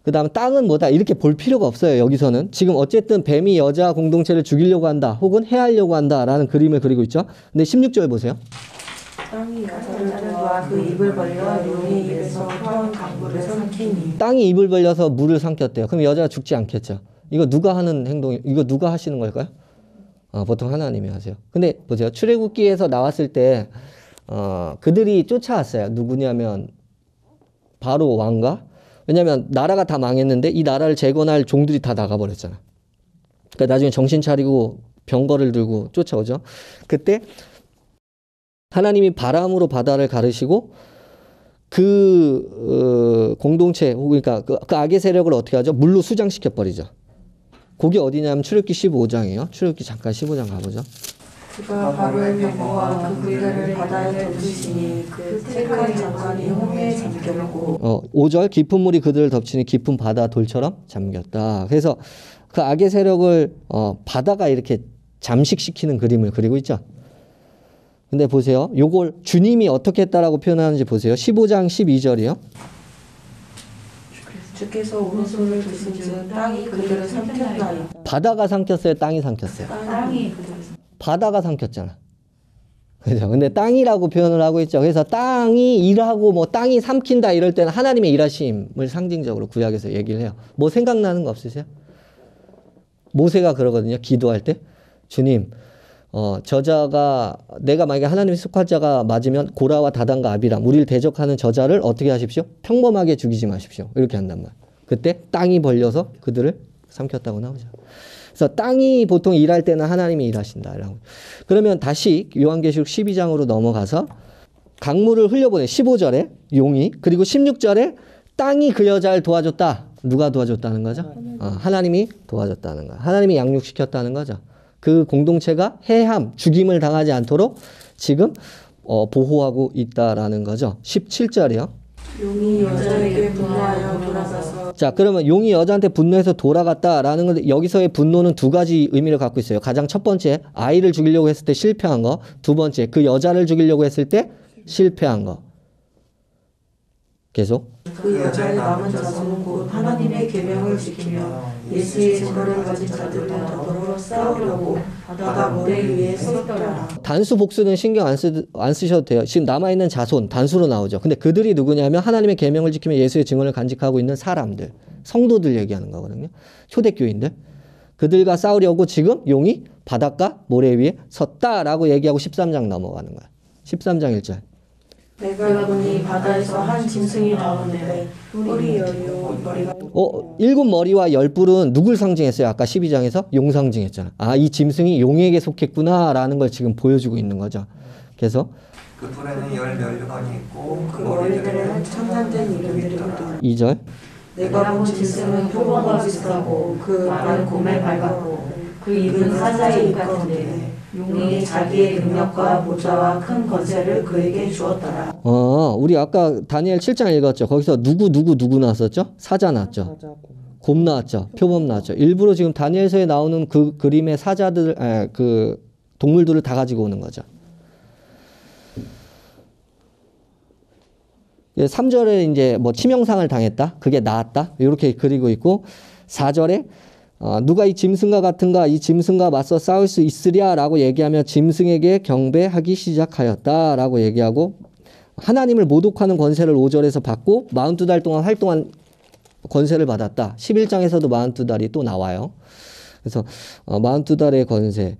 그 다음 땅은 뭐다 이렇게 볼 필요가 없어요. 여기서는 지금 어쨌든 뱀이 여자 공동체를 죽이려고 한다 혹은 해하려고 한다라는 그림을 그리고 있죠. 근데 16절 보세요. 땅이 여자를 도와 그 입을 벌려 용의 입에서 토한 강물을 삼키니 땅이 입을 벌려서 물을 삼켰대요. 그럼 여자가 죽지 않겠죠. 이거 누가 하는 행동, 이거 누가 하시는 걸까요? 보통 하나님이 하세요. 근데 보세요. 출애굽기에서 나왔을 때 그들이 쫓아왔어요. 누구냐면 바로 왕가. 왜냐하면 나라가 다 망했는데 이 나라를 재건할 종들이 다 나가버렸잖아. 그러니까 나중에 정신 차리고 병거를 들고 쫓아오죠. 그때 하나님이 바람으로 바다를 가르시고 그 공동체, 그러니까 그 악의 세력을 어떻게 하죠? 물로 수장시켜 버리죠. 그게 어디냐면 출애굽기 15장이에요. 출애굽기 잠깐 15장 가보죠. 그가 바로의 병거와 그 군대를 바다에 던지시니 그 택한 장관이 홍해에 잠겼고 5절 깊은 물이 그들을 덮치니 깊은 바다 돌처럼 잠겼다. 그래서 그 악의 세력을 바다가 이렇게 잠식시키는 그림을 그리고 있죠. 근데 보세요. 요걸 주님이 어떻게 했다라고 표현하는지 보세요. 15장 12절이요. 주께서 오른손을 드신즉 땅이 그들을 삼켰나요? 바다가 삼켰어요? 땅이 삼켰어요? 땅이 바다가 삼켰잖아. 그죠? 근데 땅이라고 표현을 하고 있죠. 그래서 땅이 일하고 뭐 땅이 삼킨다 이럴 때는 하나님의 일하심을 상징적으로 구약에서 얘기를 해요. 뭐 생각나는 거 없으세요? 모세가 그러거든요. 기도할 때. 주님, 저자가 내가 만약에 하나님의 속할 자가 맞으면 고라와 다단과 아비람 우리를 대적하는 저자를 어떻게 하십시오? 평범하게 죽이지 마십시오. 이렇게 한단 말이에요. 그때 땅이 벌려서 그들을 삼켰다고 나오죠. 그래서 땅이 보통 일할 때는 하나님이 일하신다라고. 그러면 다시 요한계시록 12장으로 넘어가서 강물을 흘려보내 15절에 용이, 그리고 16절에 땅이 그 여자를 도와줬다. 누가 도와줬다는 거죠? 하나님이 도와줬다는 거야. 하나님이 양육시켰다는 거죠. 그 공동체가 해함, 죽임을 당하지 않도록 지금 보호하고 있다라는 거죠. 17절이요. 용이 여자에게 분노하여 돌아가서 자, 그러면 용이 여자한테 분노해서 돌아갔다라는 건데 여기서의 분노는 두 가지 의미를 갖고 있어요. 가장 첫 번째, 아이를 죽이려고 했을 때 실패한 거. 두 번째, 그 여자를 죽이려고 했을 때 실패한 거. 계속. 그 여자의 남은 자손은 곧 하나님의 계명을 지키며 예수의 증거를 가진 자들과 더불어 싸우려고 바다 모래 위에 서 있더라. 단수 복수는 신경 안 쓰셔도 돼요. 지금 남아있는 자손 단수로 나오죠. 근데 그들이 누구냐면 하나님의 계명을 지키며 예수의 증언을 간직하고 있는 사람들, 성도들 얘기하는 거거든요. 초대교인들. 그들과 싸우려고 지금 용이 바닷가 모래 위에 섰다라고 얘기하고 13장 넘어가는 거야. 13장 1절. 내가 보니 바다에서 한 짐승이 나오는데 뿔이 열려 머리가 7머리와 10뿔은 누굴 상징했어요? 아까 12장에서 용 상징했잖아. 아, 이 짐승이 용에게 속했구나라는 걸 지금 보여주고 있는 거죠. 그래서 그 뿔에는 10면류관이 있고 그 머리들에는 천단된 이름들이 있다. 2절. 내가 본 짐승은 표범과 비슷하고 그 발은 곰에 밟았고 그 입은 사자의 입 같은데 용이 자기의 능력과 보좌와 큰 권세를 그에게 주었더라. 우리 아까 다니엘 7장 읽었죠. 거기서 누구 나왔었죠? 사자 나왔죠. 곰 나왔죠. 표범 나왔죠. 일부러 지금 다니엘서에 나오는 그 그림의 사자들, 그 동물들을 다 가지고 오는 거죠. 3절에 이제 뭐 치명상을 당했다. 그게 나았다. 이렇게 그리고 있고 4절에 누가 이 짐승과 같은가 이 짐승과 맞서 싸울 수 있으랴라고 얘기하며 짐승에게 경배하기 시작하였다라고 얘기하고 하나님을 모독하는 권세를 5절에서 받고 42달 동안 활동한 권세를 받았다. 11장에서도 42달이 또 나와요. 그래서 42달의 권세.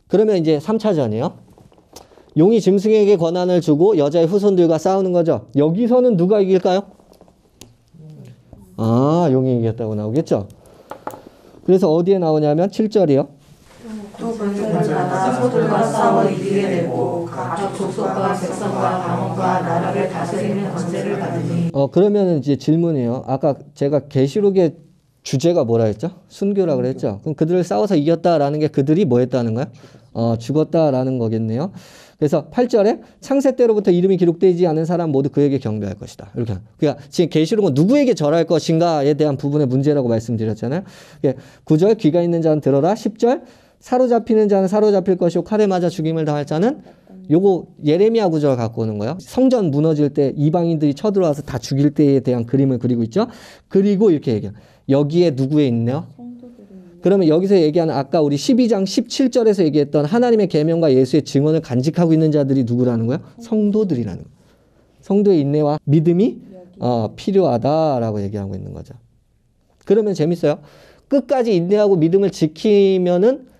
그러면 이제 3차전이에요. 용이 짐승에게 권한을 주고 여자의 후손들과 싸우는 거죠. 여기서는 누가 이길까요? 용이 이겼다고 나오겠죠. 그래서 어디에 나오냐면 7절이요. 또 권세를 받아 소들과 싸워 이기게 되고 각각 족속과 백성과 방언과 나라를 다스리는 권세를 받으니. 그러면 이제 질문이에요. 아까 제가 계시록의 주제가 뭐라 했죠? 순교라 그랬죠. 그럼 그들을 싸워서 이겼다라는 게 그들이 뭐 했다는 거야? 죽었다라는 거겠네요. 그래서 8절에 창세 때로부터 이름이 기록되지 않은 사람 모두 그에게 경배할 것이다. 이렇게. 그러니까 지금 계시록은 누구에게 절할 것인가에 대한 부분의 문제라고 말씀드렸잖아요. 9절 귀가 있는 자는 들어라. 10절 사로잡히는 자는 사로잡힐 것이고 칼에 맞아 죽임을 당할 자는 요거 예레미야 구절 갖고 오는 거예요. 성전 무너질 때 이방인들이 쳐들어와서 다 죽일 때에 대한 그림을 그리고 있죠. 그리고 이렇게 얘기해요. 여기에 누구에 있네요? 그러면 여기서 얘기하는 아까 우리 12장 17절에서 얘기했던 하나님의 계명과 예수의 증언을 간직하고 있는 자들이 누구라는 거예요? 성도들이라는 거예요. 성도의 인내와 믿음이 필요하다라고 얘기하고 있는 거죠. 그러면 재밌어요. 끝까지 인내하고 믿음을 지키면은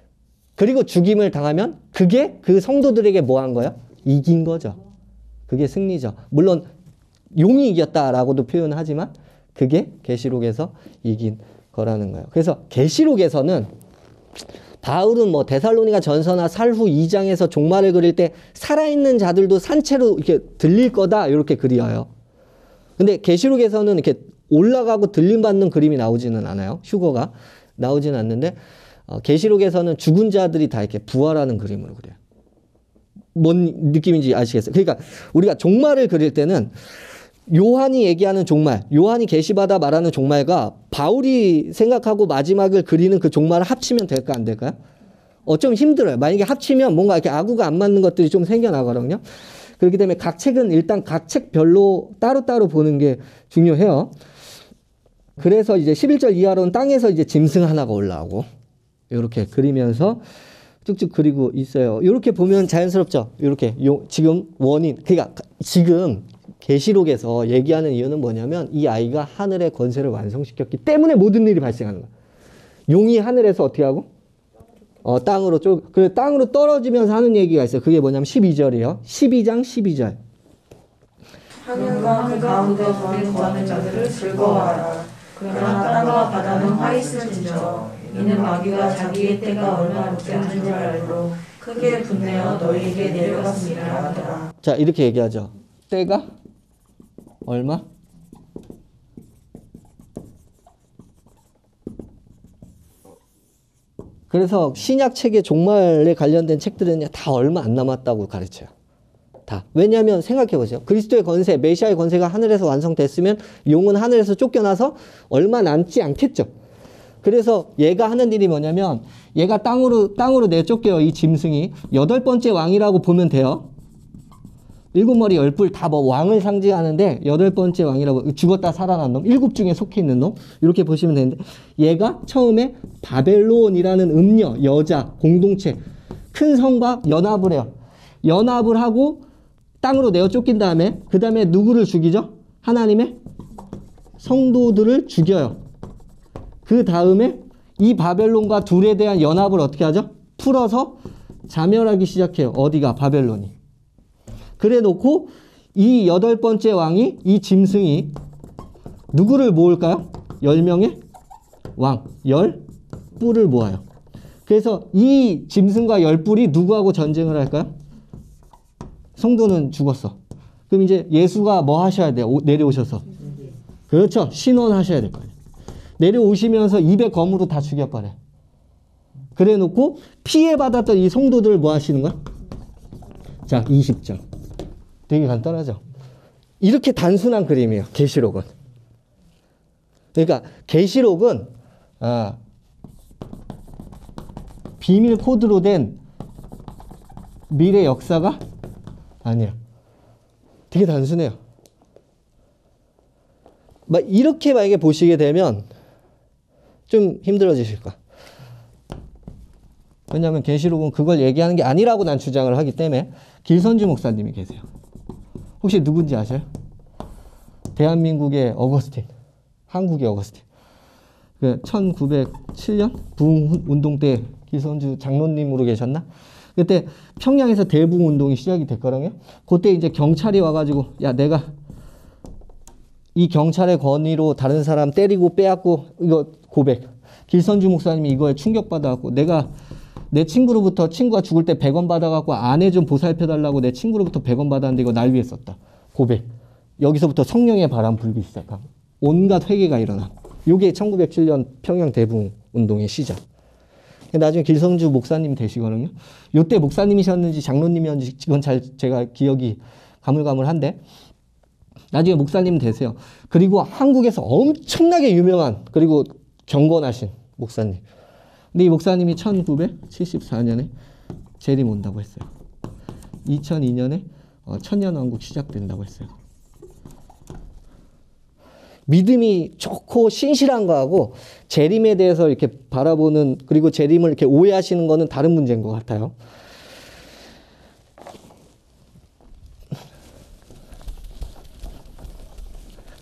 그리고 죽임을 당하면 그게 그 성도들에게 뭐 한 거예요? 이긴 거죠. 그게 승리죠. 물론 용이 이겼다라고도 표현하지만 그게 계시록에서 이긴 거라는 거예요. 그래서 계시록에서는 바울은 뭐 데살로니가 전서나 살후 2장에서 종말을 그릴 때 살아있는 자들도 산채로 이렇게 들릴 거다 이렇게 그려요. 근데 계시록에서는 이렇게 올라가고 들림받는 그림이 나오지는 않아요. 휴거가 나오지는 않는데 계시록에서는 죽은 자들이 다 이렇게 부활하는 그림으로 그려요. 뭔 느낌인지 아시겠어요? 그러니까 우리가 종말을 그릴 때는 요한이 얘기하는 종말, 요한이 계시받아 말하는 종말과 바울이 생각하고 마지막을 그리는 그 종말을 합치면 될까 안 될까요? 좀 힘들어요. 만약에 합치면 뭔가 이렇게 아구가 안 맞는 것들이 좀 생겨나거든요. 그렇기 때문에 각 책은 일단 각 책별로 따로따로 보는 게 중요해요. 그래서 이제 11절 이하로는 땅에서 이제 짐승 하나가 올라오고 이렇게 그리면서 쭉쭉 그리고 있어요. 이렇게 보면 자연스럽죠. 이렇게 지금 원인, 그러니까 지금 계시록에서 얘기하는 이유는 뭐냐면 이 아이가 하늘의 권세를 완성시켰기 때문에 모든 일이 발생하는 거야. 용이 하늘에서 어떻게 하고? 땅으로 그래 땅으로 떨어지면서 하는 얘기가 있어요. 그게 뭐냐면 12절이에요. 12장 12절. 하늘과 그 가운데 거하는 자들을 즐거워하라. 그러나 땅과 바다는 화 있을진저 이는 마귀가 자기의 때가 얼마 높지 않은 줄 알고 크게 분내어 너희에게 내려갔습니다 하더라. 자, 이렇게 얘기하죠. 때가 얼마? 그래서 신약 책의 종말에 관련된 책들은 다 얼마 안 남았다고 가르쳐요. 다. 왜냐하면 생각해 보세요. 그리스도의 권세, 메시아의 권세가 하늘에서 완성됐으면 용은 하늘에서 쫓겨나서 얼마 남지 않겠죠. 그래서 얘가 하는 일이 뭐냐면 얘가 땅으로 내쫓겨요. 이 짐승이 8번째 왕이라고 보면 돼요. 7머리 10뿔 다 뭐 왕을 상징하는데 8번째 왕이라고, 죽었다 살아난 놈, 7 중에 속해 있는 놈, 이렇게 보시면 되는데 얘가 처음에 바벨론이라는 음녀, 여자, 공동체, 큰 성과 연합을 해요. 연합을 하고 땅으로 내어 쫓긴 다음에 그 다음에 누구를 죽이죠? 하나님의 성도들을 죽여요. 그 다음에 이 바벨론과 둘에 대한 연합을 어떻게 하죠? 풀어서 자멸하기 시작해요. 어디가? 바벨론이. 그래 놓고 이 8번째 왕이, 이 짐승이 누구를 모을까요? 10명의 왕, 10뿔을 모아요. 그래서 이 짐승과 10뿔이 누구하고 전쟁을 할까요? 성도는 죽었어. 그럼 이제 예수가 뭐 하셔야 돼요? 내려오셔서. 그렇죠. 신원하셔야 될 거예요. 내려오시면서 입에 검으로 다 죽여버려요. 그래 놓고 피해받았던 이 성도들을 뭐 하시는 거야? 자, 20절. 되게 간단하죠. 이렇게 단순한 그림이에요. 계시록은. 그러니까 계시록은 비밀 코드로 된 미래 역사가 아니에요. 되게 단순해요. 이렇게 만약에 보시게 되면 좀 힘들어지실 거야. 왜냐하면 계시록은 그걸 얘기하는 게 아니라고 난 주장을 하기 때문에. 길선주 목사님이 계세요. 혹시 누군지 아세요? 대한민국의 어거스틴, 한국의 어거스틴. 1907년 부흥운동 때 길선주 장로님으로 계셨나? 그때 평양에서 대부흥운동이 시작이 됐거든요. 그때 이제 경찰이 와가지고 야, 내가 이 경찰의 권위로 다른 사람 때리고 빼앗고 이거 고백. 길선주 목사님이 이거에 충격받아갖고 내가 내 친구로부터 친구가 죽을 때 100원 받아갖고 아내 좀 보살펴달라고 내 친구로부터 100원 받았는데 이거 날 위해 썼다. 고백. 여기서부터 성령의 바람 불기 시작하고 온갖 회개가 일어나. 요게 1907년 평양 대부흥 운동의 시작. 나중에 길선주 목사님 되시거든요. 요때 목사님이셨는지 장로님이었는지 이건 잘 제가 기억이 가물가물한데 나중에 목사님 되세요. 그리고 한국에서 엄청나게 유명한 그리고 경건하신 목사님. 근데 이 목사님이 1974년에 재림 온다고 했어요. 2002년에 천년왕국 시작된다고 했어요. 믿음이 좋고 신실한 거하고 재림에 대해서 이렇게 바라보는 그리고 재림을 이렇게 오해하시는 거는 다른 문제인 것 같아요.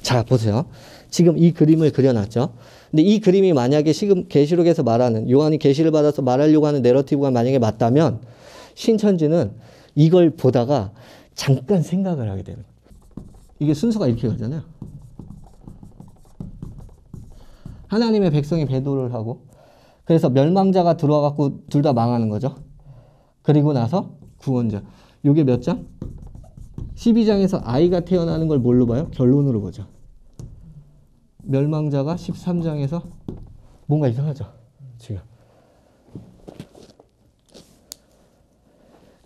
자, 보세요. 지금 이 그림을 그려놨죠. 근데 이 그림이 만약에 지금 계시록에서 말하는 요한이 계시를 받아서 말하려고 하는 내러티브가 만약에 맞다면 신천지는 이걸 보다가 잠깐 생각을 하게 되는 거예요. 이게 순서가 이렇게 가잖아요. 하나님의 백성이 배도를 하고 그래서 멸망자가 들어와갖고 둘 다 망하는 거죠. 그리고 나서 구원자. 요게 몇 장? 12장에서 아이가 태어나는 걸 뭘로 봐요? 결론으로 보죠. 멸망자가 13장에서 뭔가 이상하죠. 지금.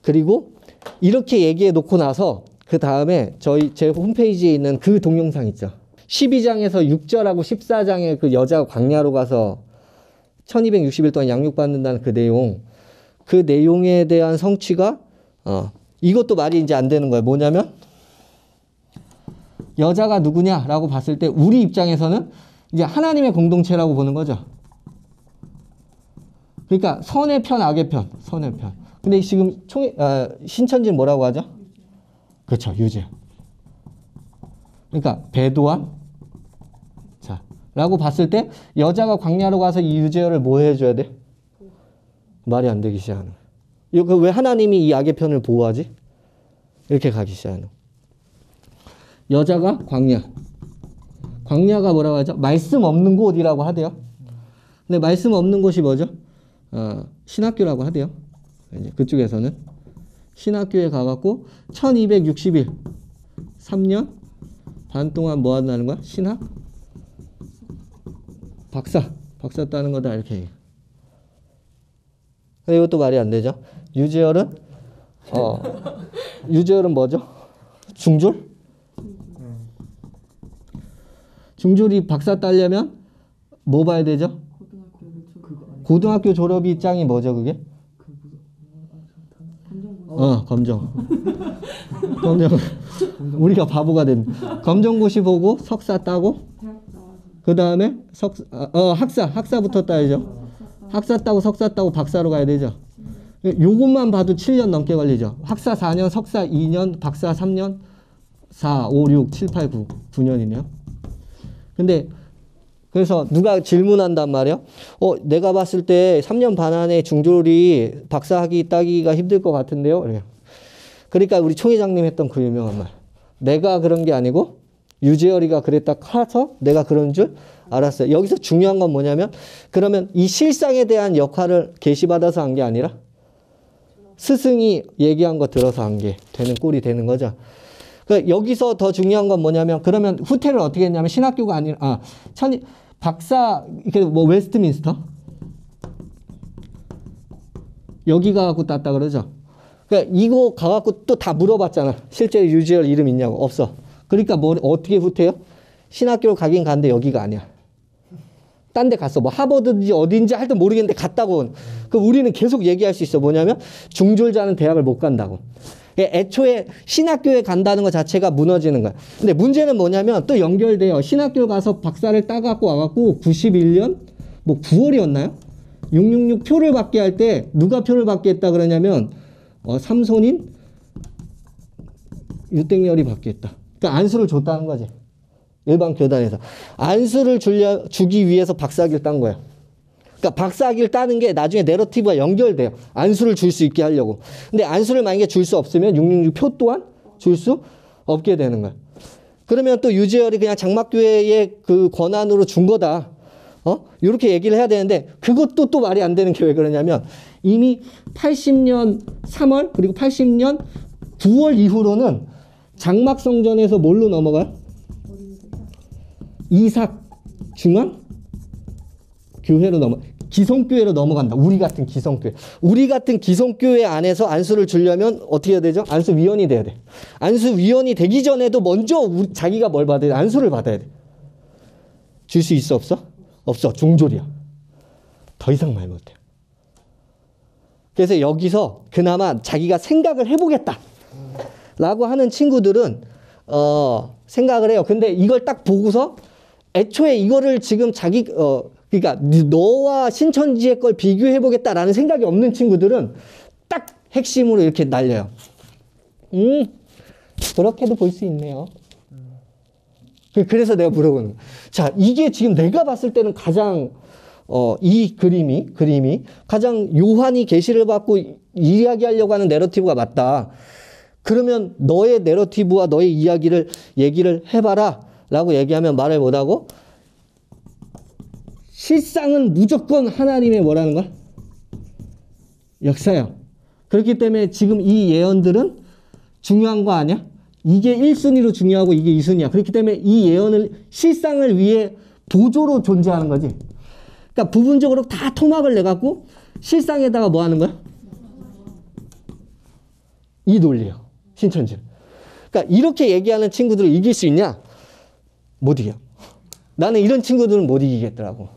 그리고 이렇게 얘기해 놓고 나서 그 다음에 제 홈페이지에 있는 그 동영상 있죠. 12장에서 6절하고 14장에 그 여자가 광야로 가서 1260일 동안 양육받는다는 그 내용. 그 내용에 대한 성취가 이것도 말이 이제 안 되는 거예요. 뭐냐면 여자가 누구냐라고 봤을 때 우리 입장에서는 이제 하나님의 공동체라고 보는 거죠. 그러니까 선의 편, 악의 편, 선의 편. 근데 지금 신천지는 뭐라고 하죠? 그렇죠, 유죄. 그러니까 배도한 자, 라고 봤을 때 여자가 광야로 가서 이 유죄를 뭐 해줘야 돼? 말이 안 되기 시작하는 거예요. 왜 하나님이 이 악의 편을 보호하지? 이렇게 가기 시작하는 거예요. 여자가 광야. 광야가 뭐라고 하죠? 말씀 없는 곳이라고 하대요. 근데 말씀 없는 곳이 뭐죠? 신학교라고 하대요. 이제 그쪽에서는 신학교에 가갖고 1260일 3년 반 동안 뭐 한다는 거야? 신학? 박사 따는 거다 이렇게 얘기해. 근데 이것도 말이 안 되죠. 유재열은 유재열은 뭐죠? 중졸? 중졸이 박사 따려면 뭐 봐야 되죠? 고등학교 졸업이 짱이 뭐죠 그게? 검정. 검정. 우리가 바보가 된. 검정고시 보고 석사 따고 그 다음에 학사부터 따야죠. 학사 따고 석사 따고 박사로 가야 되죠. 요것만 봐도 7년 넘게 걸리죠. 학사 4년, 석사 2년, 박사 3년, 4, 5, 6, 7, 8, 9, 9년이네요. 근데 그래서 누가 질문한단 말이야. 내가 봤을 때 3년 반 안에 중졸이 박사학위 따기가 힘들 것 같은데요. 그러니까 우리 총회장님 했던 그 유명한 말. 내가 그런 게 아니고 유재열이가 그랬다 커서 내가 그런 줄 알았어요. 여기서 중요한 건 뭐냐면 그러면 이 실상에 대한 역할을 계시받아서 한 게 아니라 스승이 얘기한 거 들어서 한 게 되는 꼴이 되는 거죠. 그러니까 여기서 더 중요한 건 뭐냐면 그러면 후퇴를 어떻게 했냐면 신학교가 아니라 박사 이렇게 뭐 웨스트민스터 여기 가갖고 땄다 그러죠. 그러니까 이거 가갖고 또 다 물어봤잖아. 실제로 유재열 이름 있냐고. 없어. 그러니까 뭐 어떻게 후퇴요? 신학교를 가긴 갔는데 여기가 아니야. 딴 데 갔어. 뭐 하버드인지 어딘지 하여튼 모르겠는데 갔다고. 그 우리는 계속 얘기할 수 있어. 뭐냐면 중졸자는 대학을 못 간다고. 애초에 신학교에 간다는 것 자체가 무너지는 거야. 근데 문제는 뭐냐면 또 연결돼요. 신학교 가서 박사를 따갖고 와갖고 91년 뭐 9월이었나요? 666 표를 받게 할 때 누가 표를 받게 했다 그러냐면 삼손인 유땡열이 받게 했다. 그러니까 안수를 줬다는 거지. 일반 교단에서. 안수를 주기 위해서 박사학위를 딴 거야. 그러니까 박사학위를 따는 게 나중에 내러티브와 연결돼요. 안수를 줄 수 있게 하려고. 근데 안수를 만약에 줄 수 없으면 666 표 또한 줄 수 없게 되는 거야. 그러면 또 유재열이 그냥 장막교회의 그 권한으로 준 거다. 이렇게 얘기를 해야 되는데 그것도 또 말이 안 되는 게 왜 그러냐면 이미 80년 3월 그리고 80년 9월 이후로는 장막성전에서 뭘로 넘어가요? 이삭 중앙 교회로 기성교회로 넘어간다. 우리 같은 기성교회. 우리 같은 기성교회 안에서 안수를 주려면 어떻게 해야 되죠? 안수위원이 돼야 돼. 안수위원이 되기 전에도 먼저 자기가 뭘 받아야 돼? 안수를 받아야 돼. 줄 수 있어 없어? 없어. 중졸이야. 더 이상 말 못해. 그래서 여기서 그나마 자기가 생각을 해보겠다 라고 하는 친구들은 생각을 해요. 근데 이걸 딱 보고서 애초에 이거를 지금 그러니까 너와 신천지의 걸 비교해보겠다라는 생각이 없는 친구들은 딱 핵심으로 이렇게 날려요. 그렇게도 볼 수 있네요. 그래서 내가 물어보는 거야. 자, 이게 지금 내가 봤을 때는 가장 이 그림이 가장 요한이 계시를 받고 이야기하려고 하는 내러티브가 맞다. 그러면 너의 내러티브와 너의 이야기를 얘기를 해봐라 라고 얘기하면 말을 못하고 실상은 무조건 하나님의 뭐라는 거야? 역사야. 그렇기 때문에 지금 이 예언들은 중요한 거 아니야? 이게 1순위로 중요하고 이게 2순위야. 그렇기 때문에 이 예언을 실상을 위해 보조로 존재하는 거지. 그러니까 부분적으로 다 토막을 내갖고 실상에다가 뭐 하는 거야? 이 논리예요. 신천지는. 그러니까 이렇게 얘기하는 친구들을 이길 수 있냐? 못 이겨. 나는 이런 친구들은 못 이기겠더라고.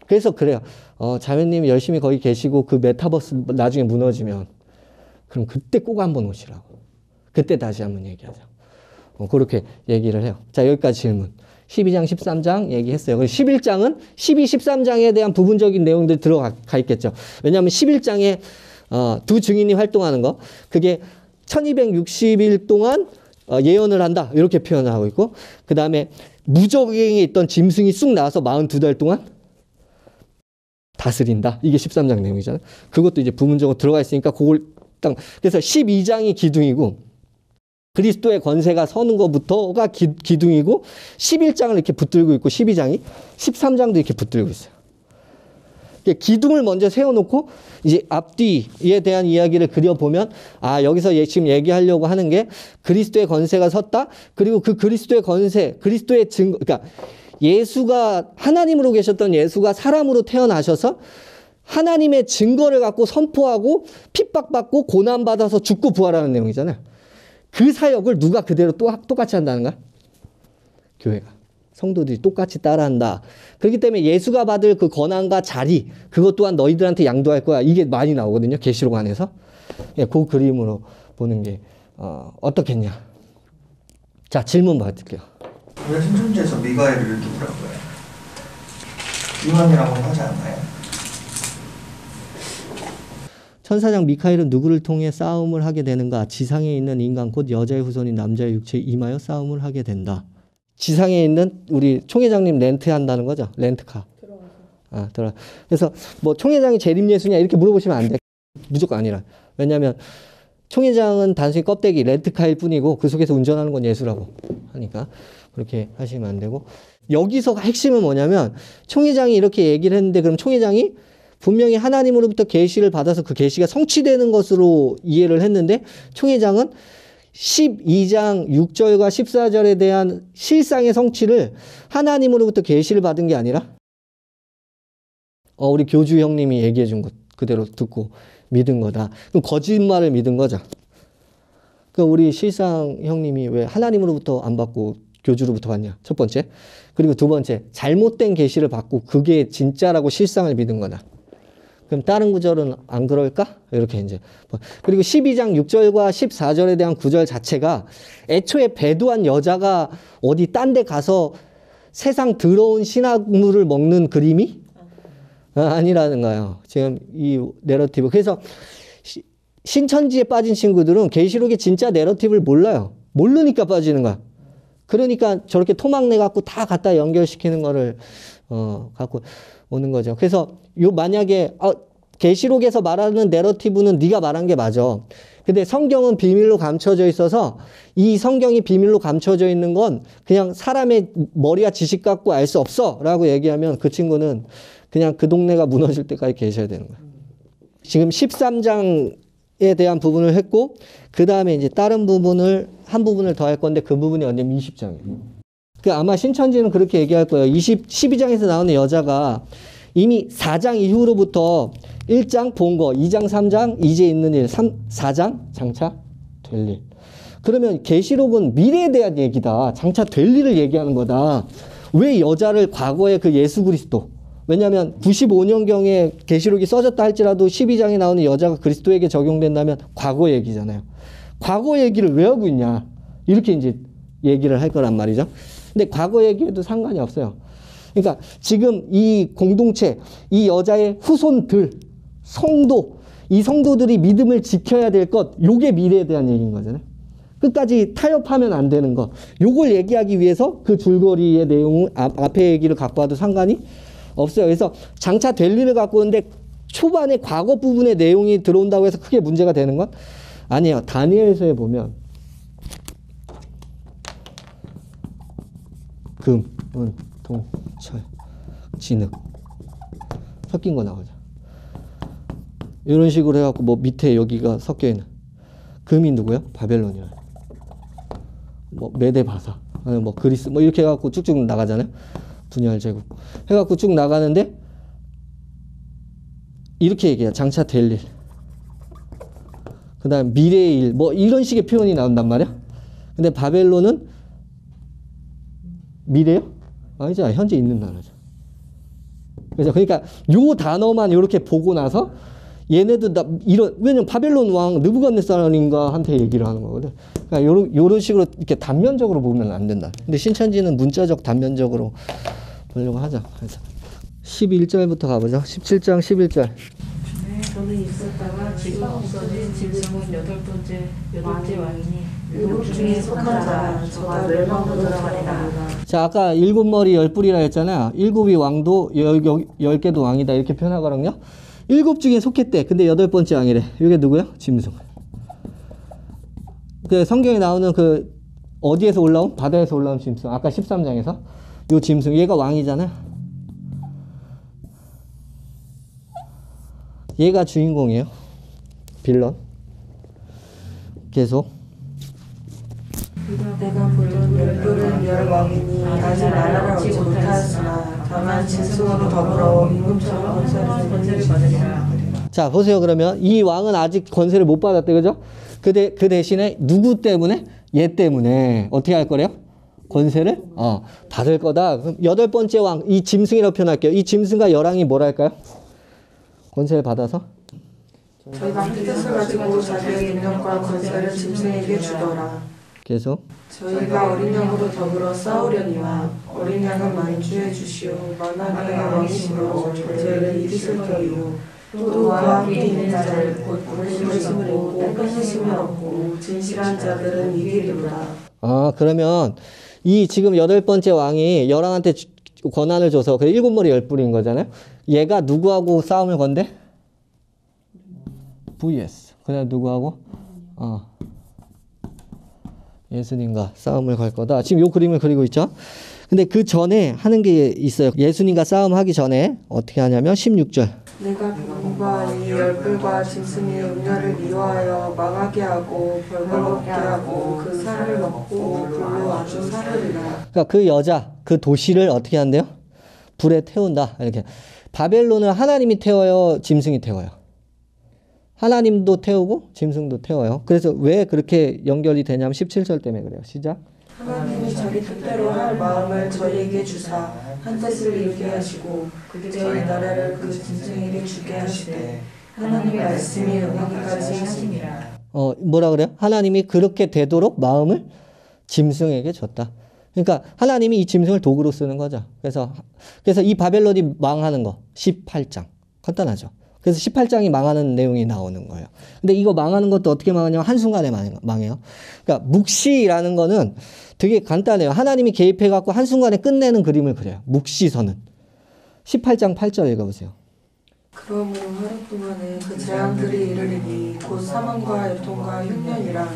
그래서 그래요. 자매님이 열심히 거기 계시고 그 메타버스 나중에 무너지면 그럼 그때 꼭 한번 오시라고. 그때 다시 한번 얘기하자. 그렇게 얘기를 해요. 자, 여기까지 질문. 12장, 13장 얘기했어요. 11장은 12, 13장에 대한 부분적인 내용들이 들어가 있겠죠. 왜냐하면 11장에 두 증인이 활동하는 거, 그게 1260일 동안 예언을 한다. 이렇게 표현하고 있고, 그 다음에 무적행에 있던 짐승이 쑥 나와서 42달 동안 다스린다. 이게 13장 내용이잖아요. 그것도 이제 부분적으로 들어가 있으니까 그걸 딱, 그래서 12장이 기둥이고, 그리스도의 권세가 서는 것부터가 기둥이고 11장을 이렇게 붙들고 있고 12장이 13장도 이렇게 붙들고 있어요. 기둥을 먼저 세워놓고 이제 앞뒤에 대한 이야기를 그려보면 여기서 지금 얘기하려고 하는 게 그리스도의 권세가 섰다. 그리고 그 그리스도의 권세, 그리스도의 증거, 그러니까 예수가 하나님으로 계셨던 예수가 사람으로 태어나셔서 하나님의 증거를 갖고 선포하고 핍박받고 고난받아서 죽고 부활하는 내용이잖아요. 그 사역을 누가 그대로 똑같이 한다는 거야? 교회가. 성도들이 똑같이 따라한다. 그렇기 때문에 예수가 받을 그 권한과 자리, 그것 또한 너희들한테 양도할 거야. 이게 많이 나오거든요. 계시록 안에서. 그 그림으로 보는 게 어떻겠냐. 자, 질문 받을게요. 왜 신천지에서 미가엘을 두더라고요? 이만이라고 하지 않나요? 천사장 미카엘은 누구를 통해 싸움을 하게 되는가? 지상에 있는 인간 곧 여자의 후손인 남자의 육체에 임하여 싸움을 하게 된다. 지상에 있는 우리 총회장님 렌트한다는 거죠. 렌트카. 들어가. 그래서 뭐 총회장이 재림 예수냐 이렇게 물어보시면 안 돼. 무조건 아니라. 왜냐하면 총회장은 단순히 껍데기 렌트카일 뿐이고 그 속에서 운전하는 건 예수라고 하니까 그렇게 하시면 안 되고, 여기서 핵심은 뭐냐면 총회장이 이렇게 얘기를 했는데 그럼 총회장이 분명히 하나님으로부터 계시를 받아서 그 계시가 성취되는 것으로 이해를 했는데 총회장은 12장 6절과 14절에 대한 실상의 성취를 하나님으로부터 계시를 받은 게 아니라 우리 교주 형님이 얘기해 준 것 그대로 듣고 믿은 거다. 그럼 거짓말을 믿은 거죠. 그럼 우리 실상 형님이 왜 하나님으로부터 안 받고 교주로부터 받냐? 첫 번째. 그리고 두 번째, 잘못된 계시를 받고 그게 진짜라고 실상을 믿은 거다. 그럼 다른 구절은 안 그럴까? 이렇게 이제. 그리고 12장 6절과 14절에 대한 구절 자체가 애초에 배도한 여자가 어디 딴 데 가서 세상 더러운 신화물을 먹는 그림이 아니라는 거예요. 지금 이 내러티브. 그래서 신천지에 빠진 친구들은 계시록의 진짜 내러티브를 몰라요. 모르니까 빠지는 거야. 그러니까 저렇게 토막내 갖고 다 갖다 연결시키는 거를 갖고 오는 거죠. 그래서 만약에 계시록에서 말하는 내러티브는 네가 말한 게 맞아. 근데 성경은 비밀로 감춰져 있어서 이 성경이 비밀로 감춰져 있는 건 그냥 사람의 머리와 지식 갖고 알 수 없어 라고 얘기하면 그 친구는 그냥 그 동네가 무너질 때까지 계셔야 되는 거야. 지금 13장에 대한 부분을 했고 그 다음에 이제 다른 부분을 한 부분을 더 할 건데 그 부분이 언제면 20장이에요. 그 아마 신천지는 그렇게 얘기할 거예요. 12장에서 나오는 여자가 이미 4장 이후로부터 1장 본 거, 2장, 3장 이제 있는 일, 4장 장차 될 일. 그러면 계시록은 미래에 대한 얘기다. 장차 될 일을 얘기하는 거다. 왜 여자를 과거의 그 예수 그리스도, 왜냐하면 95년경에 계시록이 써졌다 할지라도 12장에 나오는 여자가 그리스도에게 적용된다면 과거 얘기잖아요. 과거 얘기를 왜 하고 있냐. 이렇게 이제 얘기를 할 거란 말이죠. 근데 과거 얘기해도 상관이 없어요. 그러니까 지금 이 공동체, 이 여자의 후손들, 성도, 이 성도들이 믿음을 지켜야 될 것, 요게 미래에 대한 얘기인 거잖아요. 끝까지 타협하면 안 되는 거. 요걸 얘기하기 위해서 그 줄거리의 내용을 앞에 얘기를 갖고 와도 상관이 없어요. 그래서 장차 될 일을 갖고 오는데 초반에 과거 부분의 내용이 들어온다고 해서 크게 문제가 되는 건 아니에요. 다니엘서에 보면 금, 은, 동, 철, 진흙 섞인 거 나오죠. 이런 식으로 해갖고 뭐 밑에 여기가 섞여 있는 금이 누구야? 바벨론이야. 뭐 메데바사, 뭐 그리스, 뭐 이렇게 해갖고 쭉쭉 나가잖아요. 분열 제국 해갖고 쭉 나가는데 이렇게 얘기해요. 장차 될 일. 그 다음 미래의 일. 뭐 이런 식의 표현이 나온단 말이야. 근데 바벨론은 미래요? 아니죠. 현재 있는 나라죠. 그래서 그러니까 요 단어만 이렇게 보고 나서 얘네도 왜냐면 바벨론 왕 느부갓네살인가 한테 얘기를 하는 거거든. 그러니까 요런 식으로 이렇게 단면적으로 보면 안 된다. 근데 신천지는 문자적 단면적으로 보려고 하죠. 그래서 11절부터 가보죠. 17장 11절. 저는 있었다가 지금 없어진 짐승은 여덟째 왕이니 일곱 중에 속한 자가 저가 멸망으로 들어가리라. 자, 아까 7머리 10뿔이라 했잖아요. 7이 왕도 10개도 왕이다 이렇게 표현하거든요. 7 중에 속했대. 근데 8번째 왕이래. 이게 누구야? 짐승. 그 성경에 나오는 그 어디에서 올라온? 바다에서 올라온 짐승. 아까 13장에서 요 짐승. 얘가 왕이잖아요. 얘가 주인공이에요. 빌런. 계속. 내가 보던 열둘은 열 왕이니 아직 나라를 얻지 못하였으나 다만 짐승으로 더불어 임금처럼 권세를 받으리라. 자, 보세요. 그러면 이 왕은 아직 권세를 못 받았대. 그죠? 그 대신에 누구 때문에? 얘 때문에 어떻게 할 거래요? 권세를 받을 거다. 그럼 8번째 왕, 이 짐승이라고 표현할게요. 이 짐승과 열왕이 뭐랄까요? 권세를 받아서 저희가 뜻을 가지고 자기의 능력과 권세를 짐승에게 주더라. 계속. 저희가 어린 양으로 더불어 싸우려니와 어린 양은 만주해 주시오. 만왕의 왕이시므로 저희를 이기실 터이요. 또 그와 함께 있는 자를 곧 부르심을 입고 끊으심을 얻고 진실한 자들은 이기리로다. 그러면 이 지금 8번째 왕이 열왕한테 권한을 줘서 그 7머리 10뿔인 거잖아요. 얘가 누구하고 싸움을 건대? vs. 그다음 누구하고? 예수님과 싸움을 걸 거다. 지금 요 그림을 그리고 있죠. 근데 그 전에 하는 게 있어요. 예수님과 싸움하기 전에 어떻게 하냐면 16절. 내가 병과 이 열불과 짐승의 음녀를 미워하여 망하게 하고 벌거벗게 하고 그 살을 먹고 불로 아주 사르리라. 그러니까 그 여자, 그 도시를 어떻게 한대요? 불에 태운다. 이렇게. 바벨론을 하나님이 태워요? 짐승이 태워요? 하나님도 태우고 짐승도 태워요. 그래서 왜 그렇게 연결이 되냐면 17절 때문에 그래요. 시작. 하나님이 자기 뜻대로 할 마음을 저희에게 주사 한 뜻을 이루게 하시고 그들의 나라를 그 짐승에게 주게 하시되 하나님의 말씀이 응하기까지 하시니라. 뭐라 그래요? 하나님이 그렇게 되도록 마음을 짐승에게 줬다. 그러니까 하나님이 이 짐승을 도구로 쓰는 거죠. 그래서 이 바벨론이 망하는 거 18장 간단하죠. 그래서 18장이 망하는 내용이 나오는 거예요. 근데 이거 망하는 것도 어떻게 망하냐면 한순간에 망해요. 그러니까 묵시라는 거는 되게 간단해요. 하나님이 개입해갖고 한순간에 끝내는 그림을 그려요. 묵시선은. 18장 8절 읽어보세요. 그러므로 하루 동안에 그 재앙들이 이르리니 곧 사망과 애통과 흉년이라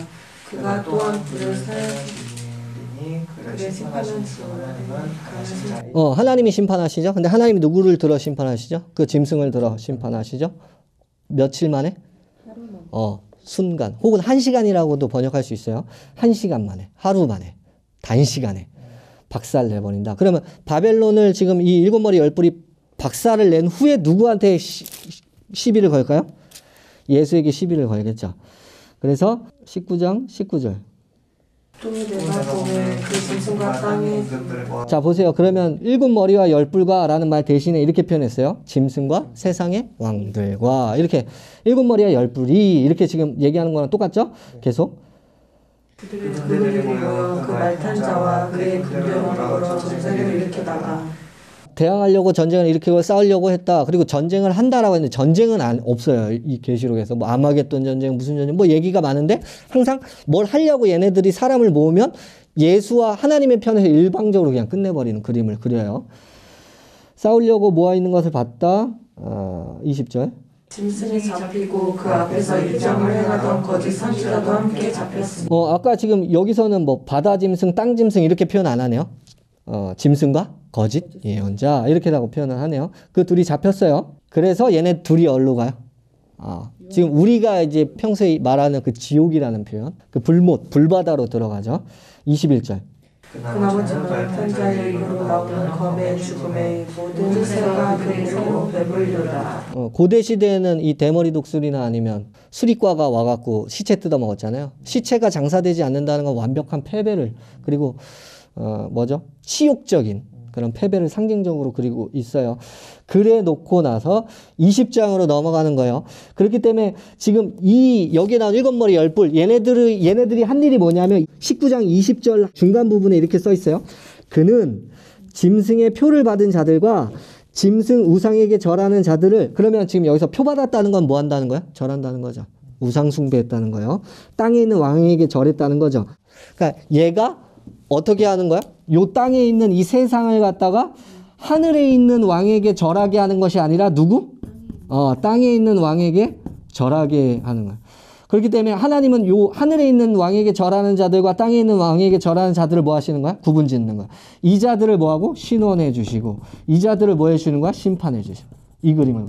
그가 또한 불을 사하시니 그를 심판하는 주 하나님은 가하신 자리. 하나님이 심판하시죠. 근데 하나님이 누구를 들어 심판하시죠? 그 짐승을 들어 심판하시죠. 며칠 만에? 순간 혹은 1시간이라고도 번역할 수 있어요. 1시간 만에, 하루 만에, 단시간에 박살 내버린다. 그러면 바벨론을 지금 이 7머리 10뿔이 박살을 낸 후에 누구한테 시비를 걸까요? 예수에게 시비를 걸겠죠. 그래서 19장 19절. 또 내가 보매 그 짐승과 땅에 자 보세요. 그러면 7머리와 10뿔과 라는 말 대신에 이렇게 표현했어요. 짐승과 세상의 왕들과 이렇게 7머리와 10뿔이 이렇게 지금 얘기하는 거랑 똑같죠? 계속 그들이 모여 그 말탄 자와 그의 군대를 걸어 전쟁을 일으키다가 대항하려고 전쟁을 일으키고 싸우려고 했다. 그리고 전쟁을 한다라고 했는데 전쟁은 없어요. 이 계시록에서 뭐 아마겟돈 전쟁 무슨 전쟁 뭐 얘기가 많은데 항상 뭘 하려고 얘네들이 사람을 모으면 예수와 하나님의 편에서 일방적으로 그냥 끝내버리는 그림을 그려요. 싸우려고 모아 있는 것을 봤다. 20절. 짐승이 잡히고 그 앞에서 이정을 행하던 거짓 선지자도 함께 잡혔으니. 아까 지금 여기서는 뭐 바다 짐승, 땅 짐승 이렇게 표현 안 하네요. 짐승과 거짓 예언자 이렇게라고 표현을 하네요. 그 둘이 잡혔어요. 그래서 얘네 둘이 어디로 가요? 지금 우리가 이제 평소에 말하는 그 지옥이라는 표현, 그 불바다로 들어가죠. 21절. 그 나머지는 말탄 자의 입으로 나오는 검의 죽음에 모든 새가 그리로 배불리로다. 고대 시대에는 이 대머리 독수리나 아니면 수리과가 와갖고 시체 뜯어먹었잖아요. 시체가 장사되지 않는다는 건 완벽한 패배를 그리고 치욕적인 그런 패배를 상징적으로 그리고 있어요. 그래 놓고 나서 20장으로 넘어가는 거예요. 그렇기 때문에 지금 여기에 나온 7머리 10뿔 얘네들이 한 일이 뭐냐면 19장 20절 중간 부분에 이렇게 써 있어요. 그는 짐승의 표를 받은 자들과 짐승 우상에게 절하는 자들을 그러면 지금 여기서 표 받았다는 건 뭐 한다는 거야? 절한다는 거죠. 우상 숭배했다는 거예요. 땅에 있는 왕에게 절했다는 거죠. 그러니까 얘가 어떻게 하는 거야? 요 땅에 있는 이 세상을 갖다가 하늘에 있는 왕에게 절하게 하는 것이 아니라 누구? 땅에 있는 왕에게 절하게 하는 거야. 그렇기 때문에 하나님은 요 하늘에 있는 왕에게 절하는 자들과 땅에 있는 왕에게 절하는 자들을 뭐 하시는 거야? 구분 짓는 거야. 이 자들을 뭐 하고? 신원해 주시고 이 자들을 뭐 해 주시는 거야? 심판해 주시고. 이 그림을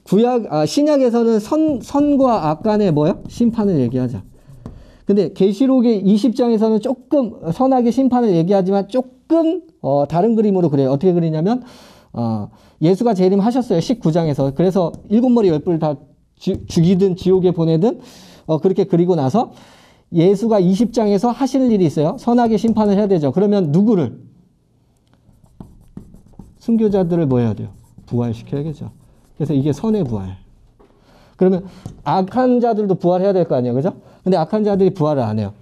그려요. 신약에서는 선과 악 간의 뭐요? 심판을 얘기하자. 근데 계시록의 20장에서는 조금 선악의 심판을 얘기하지만 조금 다른 그림으로 그래요. 어떻게 그리냐면 예수가 재림하셨어요. 19장에서. 그래서 7머리 10뿔 다 죽이든 지옥에 보내든 그렇게 그리고 나서 예수가 20장에서 하실 일이 있어요. 선악의 심판을 해야 되죠. 그러면 누구를? 순교자들을 뭐 해야 돼요? 부활시켜야겠죠. 그래서 이게 선의 부활. 그러면 악한 자들도 부활해야 될 거 아니에요. 그죠? 근데 악한 자들이 부활을 안 해요.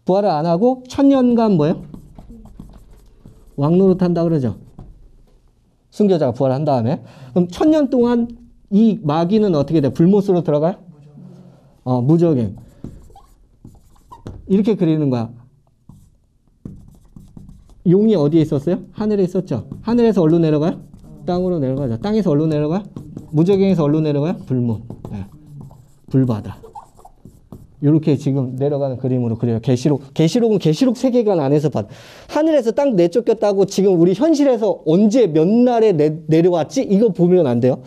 부활을 안 하고 1000년간 뭐예요? 왕노릇 한다 그러죠. 순교자가 부활한 다음에. 그럼 1000년 동안 이 마귀는 어떻게 돼요? 불못으로 들어가요? 무적행. 이렇게 그리는 거야. 용이 어디에 있었어요? 하늘에 있었죠. 하늘에서 어디로 내려가요? 땅으로 내려가죠. 땅에서 어디로 내려가요? 무적행에서 어디로 내려가요? 불못. 네. 불바다. 이렇게 지금 내려가는 그림으로 그려요. 계시록은 계시록 세계관 안에서 봐. 하늘에서 땅 내쫓겼다고 지금 우리 현실에서 언제 몇 날에 내려왔지? 이거 보면 안 돼요.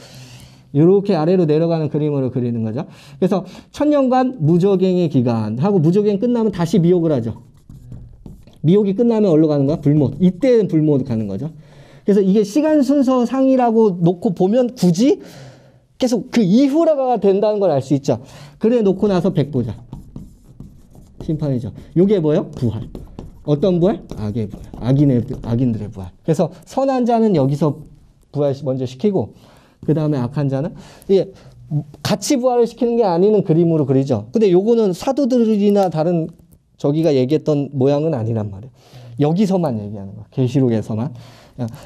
이렇게 아래로 내려가는 그림으로 그리는 거죠. 그래서 1000년간 무적행의 기간 하고 무적행 끝나면 다시 미혹을 하죠. 미혹이 끝나면 어디로 가는 거야? 불못. 이때는 불못 가는 거죠. 그래서 이게 시간 순서 상이라고 놓고 보면 굳이 계속 그 이후라가 된다는 걸 알 수 있죠. 그래 놓고 나서 100 보자. 심판이죠. 요게 뭐예요? 부활. 어떤 부활? 악의 부활. 악인들의 부활. 그래서 선한 자는 여기서 부활 먼저 시키고 그 다음에 악한 자는 이게 같이 부활을 시키는 게 아니는 그림으로 그리죠. 근데 요거는 사도들이나 다른 저기가 얘기했던 모양은 아니란 말이에요. 여기서만 얘기하는 거야. 계시록에서만.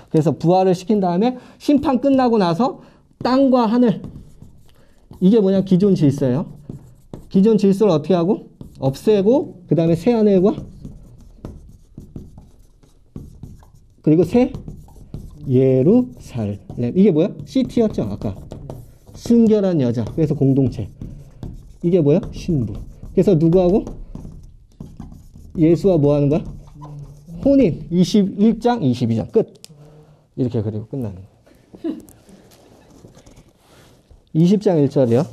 그래서 부활을 시킨 다음에 심판 끝나고 나서 땅과 하늘, 이게 뭐냐? 기존 질서예요. 기존 질서를 어떻게 하고? 없애고 그 다음에 새 하늘과 그리고 새 예루살렘. 이게 뭐야? 시티였죠 아까. 순결한 여자. 그래서 공동체. 이게 뭐야? 신부. 그래서 누구하고? 예수와 뭐 하는 거야? 혼인. 21장 22장 끝. 이렇게 그리고 끝나는 거야. 20장 1절이요.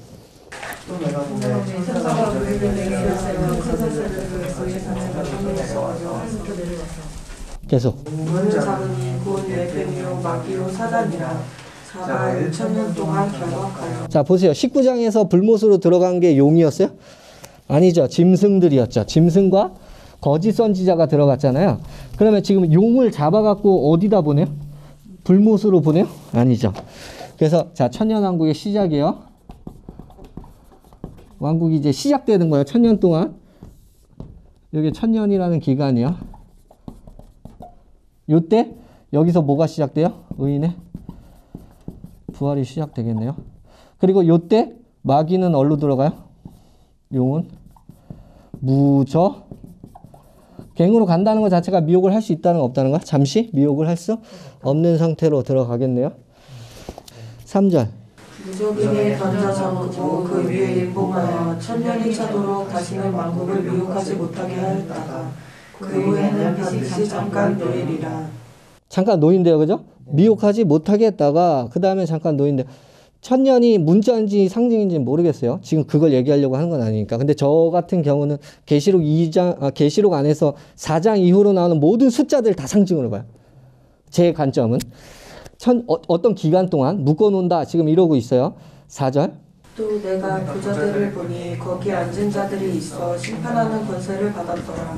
또 내가 보내 계속. 문을 잡으니 곧 예배미요 마귀요 사단이라 사가 1,000년 동안 결박하여. 자 보세요. 19장에서 불못으로 들어간 게 용이었어요? 아니죠. 짐승들이었죠. 짐승과 거짓 선지자가 들어갔잖아요. 그러면 지금 용을 잡아갖고 어디다 보내요? 불못으로 보내요? 아니죠. 그래서 자 천년왕국의 시작이에요. 왕국이 이제 시작되는 거예요. 1000년 동안. 여기 1000년이라는 기간이요. 요때 여기서 뭐가 시작돼요? 의인의 부활이 시작되겠네요. 그리고 요때 마귀는 어디로 들어가요? 용은 무저 갱으로 간다는 것 자체가 미혹을 할 수 있다는 거 없다는 거야? 잠시 미혹을 할 수 없는 상태로 들어가겠네요. 3절. 무적에게 던져 잠그고 그 위에 임봉하여 1000년이 차도록 다시는 왕국을 미혹하지 못하게 하였다가 그 후에는 반드시 잠깐 노일이라. 잠깐 노인데요, 그죠? 미혹하지 못하게 했다가 그 다음에 잠깐 노인데 1000년이 문자인지 상징인지 모르겠어요. 지금 그걸 얘기하려고 하는 건 아니니까. 근데 저 같은 경우는 계시록 2장, 계시록 안에서 4장 이후로 나오는 모든 숫자들 다 상징으로 봐요. 제 관점은 어떤 기간 동안 묶어놓는다 지금 이러고 있어요. 4절. 또 내가 부자들을 보니 거기 앉은 자들이 있어 심판하는 권세를 받았더라.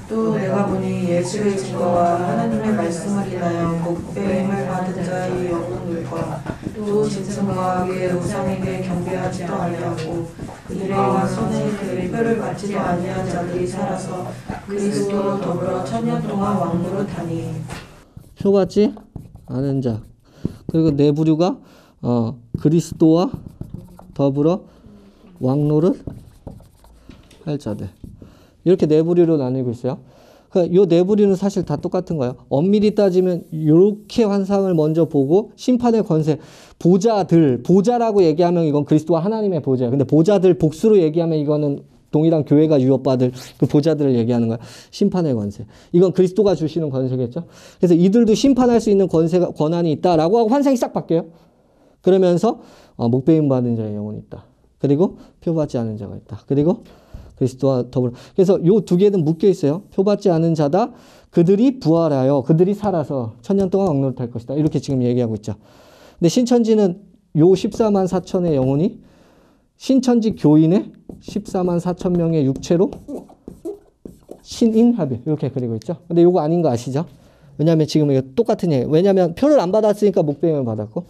또 내가 보니 예수의 증거와 하나님의 말씀을 인하여 목배임을 받은 자의 영혼들과 또 짐승과 그의 우상에게 경배하지도 아니하고 그들의 손에 그의 표를 받지도 아니한 자들이 살아서 그리스도로 더불어 1000년 동안 왕노릇하니. 표 받지 않은 자. 그리고 네 부류가 그리스도와 더불어 왕노릇 할 자들. 이렇게 네 부류로 나뉘고 있어요. 이 네 부류는 사실 다 똑같은 거예요. 엄밀히 따지면 이렇게 환상을 먼저 보고 심판의 권세, 보자라고 얘기하면 이건 그리스도와 하나님의 보자예요. 근데 보자들 복수로 얘기하면 이거는 동일한 교회가 유업받을 그 보자들을 얘기하는 거야. 심판의 권세. 이건 그리스도가 주시는 권세겠죠. 그래서 이들도 심판할 수 있는 권한이 있다라고 하고 환상이 싹 바뀌어요. 그러면서 목배임 받은 자의 영혼이 있다. 그리고 표받지 않은 자가 있다. 그리고 그리스도와 더불어. 그래서 요 두 개는 묶여 있어요. 표받지 않은 자다. 그들이 부활하여 그들이 살아서 1000년 동안 왕노릇할 것이다. 이렇게 지금 얘기하고 있죠. 근데 신천지는 요 14만 4천의 영혼이 신천지 교인의 14만 4천 명의 육체로 신인합일 이렇게 그리고 있죠. 근데 요거 아닌 거 아시죠? 왜냐하면 지금 이거 똑같은 얘기예요. 왜냐하면 표를 안 받았으니까 목배임을 받았고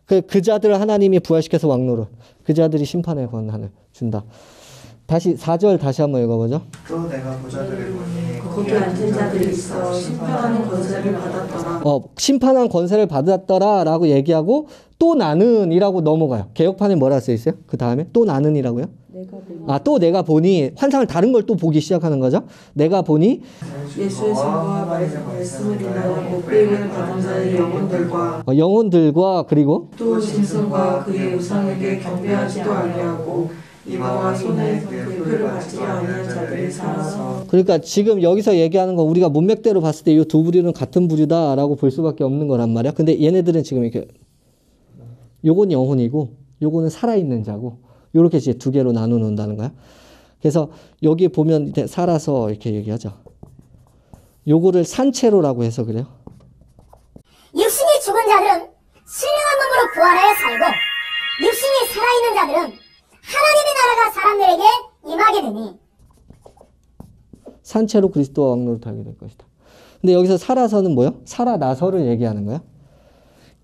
그 자들을 하나님이 부활시켜서 왕노릇, 그 자들이 심판의 권한을 준다. 다시 4절 다시 한번 읽어보죠. 또 내가 부자들을 보니 거기 앉은 자들이 있어 심판하는 권세를 받았더라. 심판한 권세를 받았더라 라고 얘기하고 또 나는 이라고 넘어가요. 개혁판에 뭐라 써 있어요? 그 다음에 또 나는 이라고요? 또 내가 보니 환상을 다른 걸 또 보기 시작하는 거죠. 내가 보니 예수의 증거와 말씀을 인하여 목배임을 받은 자의 영혼들과 그리고 또 짐승과 그의 우상에게 경배하지도 아니하고 이마와 손에 그의 표를 받지 아니한 자들이 살아서. 그러니까 지금 여기서 얘기하는 거 우리가 문맥대로 봤을 때 이 두 부류는 같은 부류다라고 볼 수밖에 없는 거란 말이야. 근데 얘네들은 지금 이렇게 요건 영혼이고 요거는 살아있는 자고 요렇게 이제 두 개로 나눠 놓는다는 거야. 그래서 여기 보면 살아서 이렇게 얘기하죠. 요거를 산채로라고 해서 그래요. 육신이 죽은 자들은 신령한 몸으로 부활하여 살고 육신이 살아있는 자들은 하나님의 나라가 사람들에게 임하게 되니 산채로 그리스도와 왕노릇하게 될 것이다. 근데 여기서 살아서는 뭐요? 살아나서를 얘기하는 거야.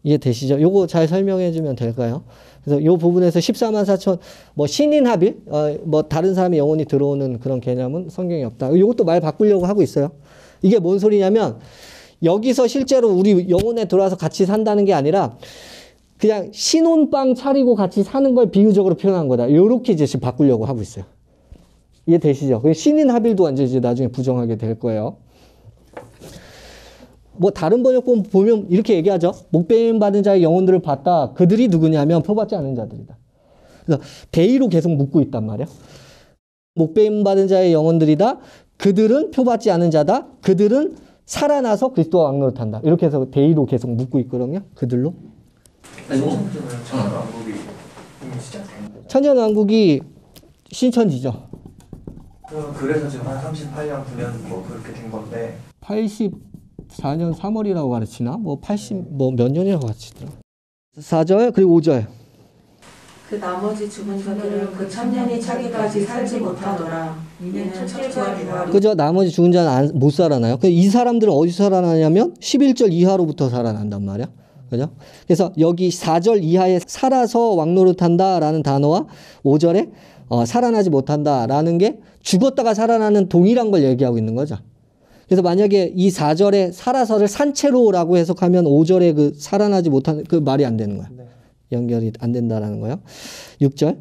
이해되시죠? 요거 잘 설명해 주면 될까요? 그래서 요 부분에서 14만 4천, 뭐 신인 합일, 뭐 다른 사람이 영혼이 들어오는 그런 개념은 성경에 없다. 요것도 말 바꾸려고 하고 있어요. 이게 뭔 소리냐면 여기서 실제로 우리 영혼에 들어와서 같이 산다는 게 아니라 그냥 신혼방 차리고 같이 사는 걸 비유적으로 표현한 거다. 요렇게 이제 지금 바꾸려고 하고 있어요. 이해되시죠? 신인 합일도 이제 나중에 부정하게 될 거예요. 뭐 다른 번역 보면 이렇게 얘기하죠. 목배임 받은 자의 영혼들을 봤다. 그들이 누구냐면 표받지 않은 자들이다. 그래서 대의로 계속 묻고 있단 말이야. 목배임 받은 자의 영혼들이다. 그들은 표받지 않은 자다. 그들은 살아나서 그리스도와 왕노릇한다. 이렇게 해서 대의로 계속 묻고 있거든요. 그들로. 천년왕국이 이미 시작된 거죠. 천년왕국이 신천지죠. 그래서 지금 한 38년, 9년 뭐 그렇게 된 건데 84년 3월이라고 가르치나? 뭐 80, 뭐 몇 년이라고 가르치더라. 4절, 그리고 5절. 그 나머지 죽은 자들은 그 천년이 차기까지 살지 못하더라. 이는 첫째와 유아로 그죠? 나머지 죽은 자는 못 살아나요. 이 사람들은 어디서 살아나냐면 11절 이하로부터 살아난단 말이야. 그죠? 그래서 여기 4절 이하에 살아서 왕노릇한다라는 단어와 5절에 살아나지 못한다라는 게 죽었다가 살아나는 동일한 걸 얘기하고 있는 거죠. 그래서 만약에 이 4절에 살아서를 산채로라고 해석하면 5절에 그 살아나지 못하는 그 말이 안 되는 거야. 연결이 안 된다라는 거예요. 6절.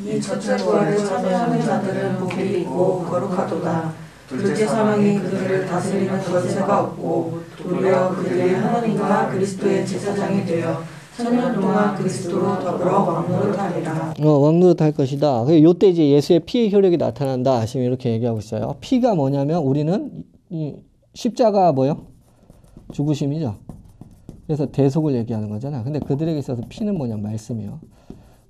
이 첫째 부활을 참여하는 자들은 복이 있고 거룩하도다. 둘째 사망이 그들을 다스리는 권세가 없고 도리어 그들이 하나님과 그리스도의 제사장이 되어 천년 동안 그리스도로 더불어 왕노릇하리라. 왕노릇 할 것이다. 요때 이제 예수의 피의 효력이 나타난다. 지금 이렇게 얘기하고 있어요. 피가 뭐냐면 우리는 이 십자가 뭐요? 죽으심이죠. 그래서 대속을 얘기하는 거잖아. 근데 그들에게 있어서 피는 뭐냐? 말씀이요.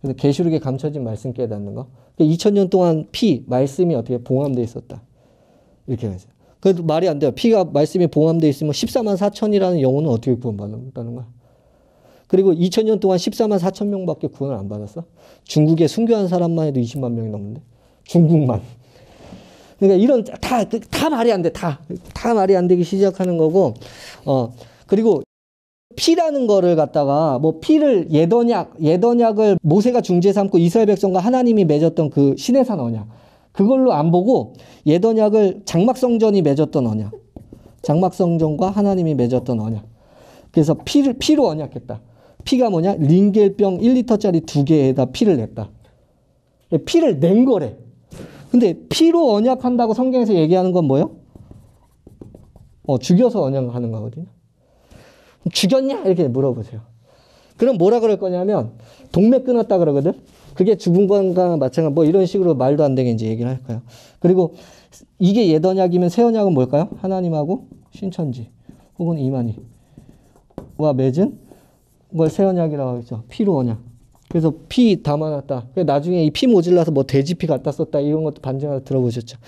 그래서 계시록에 감춰진 말씀 깨닫는 거. 2000년 동안 피, 말씀이 어떻게 봉함되어 있었다. 이렇게 해서. 그래도 말이 안 돼요. 피가 말씀이 봉함되어 있으면 14만 4천이라는 영혼은 어떻게 구원받는다는 거야? 그리고 2000년 동안 14만 4천 명밖에 구원을 안 받았어. 중국에 순교한 사람만 해도 20만 명이 넘는데. 중국만. 그러니까 이런 다 말이 안 돼. 다 말이 안 되기 시작하는 거고. 그리고 피라는 거를 갖다가 뭐 피를 예언약을 모세가 중재 삼고 이스라엘 백성과 하나님이 맺었던 그 시내산 언약. 그걸로 안 보고 예언약을 장막성전이 맺었던 언약. 장막성전과 하나님이 맺었던 언약. 그래서 피로 언약했다. 피가 뭐냐? 링겔병 1리터짜리 2개에다 피를 냈다. 피를 낸 거래. 근데 피로 언약한다고 성경에서 얘기하는 건 뭐예요? 죽여서 언약하는 거거든요. 죽였냐? 이렇게 물어보세요. 그럼 뭐라 그럴 거냐면 동맥 끊었다 그러거든. 그게 죽은 건가 마찬가지 뭐 이런 식으로 말도 안 되게 이제 얘기를 할 거예요. 그리고 이게 옛 언약이면 새 언약은 뭘까요? 하나님하고 신천지 혹은 이만희와 맺은 걸 새 언약이라고 하죠. 피로 언약. 그래서 피 담아놨다. 나중에 이 피 모질라서 뭐 돼지피 갖다 썼다 이런 것도 반증하다 들어보셨죠.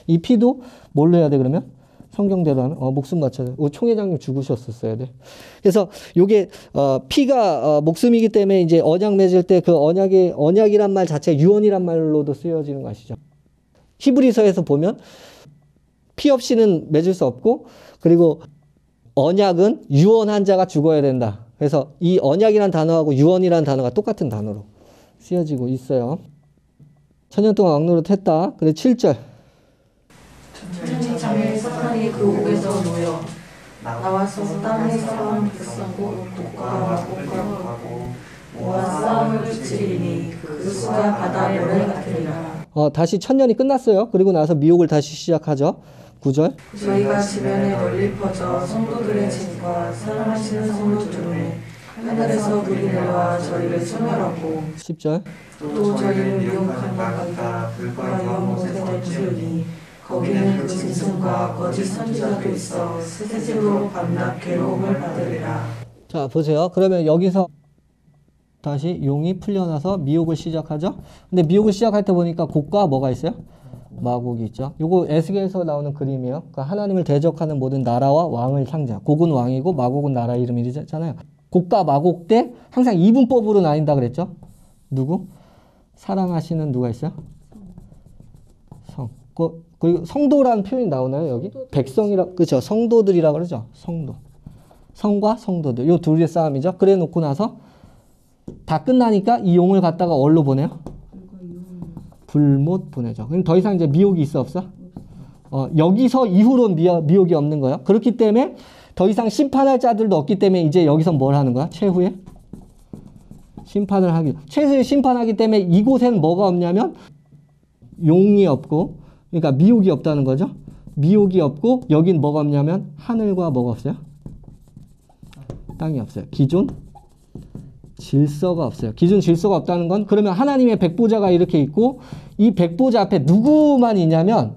이 피도 뭘로 해야 돼 그러면? 성경대로 하면 목숨 바쳐야 돼. 총회장님 죽으셨었어야 돼. 그래서 요게 피가 목숨이기 때문에 이제 언약 맺을 때 그 언약이란 말 자체 유언이란 말로도 쓰여지는 거 아시죠? 히브리서에서 보면 피 없이는 맺을 수 없고 그리고 언약은 유언한 자가 죽어야 된다. 그래서 이 언약이란 단어하고 유언이란 단어가 똑같은 단어로 쓰여지고 있어요. 천년 동안 왕노릇 했다. 그래 7절. 천년이 참에 사탄이 그 옥에서 모여 나와서 땅의 사람 백성고 독과 마곡과 모아 싸움을 치리니 그 수가 바다 모래 같으리라. 다시 천년이 끝났어요. 그리고 나서 미혹을 다시 시작하죠. 9절. 저희가 지면에 널리 퍼져 성도들의 집과 사랑하시는 성도들에 하늘에서 불이 내려와 저희를 소멸하고 10절. 또 저희를 미혹한 바가 불과 영못에 던지우니 거기는 그 짐승과 거짓 선지자도 있어 스스로 밤낮 괴로움을 받으리라. 자 보세요. 그러면 여기서 다시 용이 풀려나서 미혹을 시작하죠. 근데 미혹을 시작할 때 보니까 곡과 뭐가 있어요? 마곡이 있죠. 요거 에스겔에서 나오는 그림이에요. 그러니까 하나님을 대적하는 모든 나라와 왕을 상징. 곡은 왕이고 마곡은 나라 이름이잖아요. 곡과 마곡 때 항상 이분법으로 나뉜다 그랬죠. 누구? 사랑하시는 누가 있어요? 성. 그리고 성도라는 표현이 나오나요, 여기? 백성이라, 그죠? 성도들이라 그러죠? 성도. 성과 성도들. 요 둘의 싸움이죠. 그래 놓고 나서 다 끝나니까 이 용을 갖다가 어디로 보내요? 불못 보내죠. 그럼 더 이상 이제 미혹이 있어, 없어? 여기서 이후로 미혹이 없는 거예요. 그렇기 때문에 더 이상 심판할 자들도 없기 때문에 이제 여기서 뭘 하는 거야? 최후에? 심판을 하기. 최후에 심판하기 때문에 이곳엔 뭐가 없냐면 용이 없고, 그러니까 미혹이 없다는 거죠. 미혹이 없고, 여긴 뭐가 없냐면 하늘과 뭐가 없어요? 땅이 없어요. 기존 질서가 없어요. 기존 질서가 없다는 건 그러면 하나님의 백보자가 이렇게 있고 이 백보자 앞에 누구만 있냐면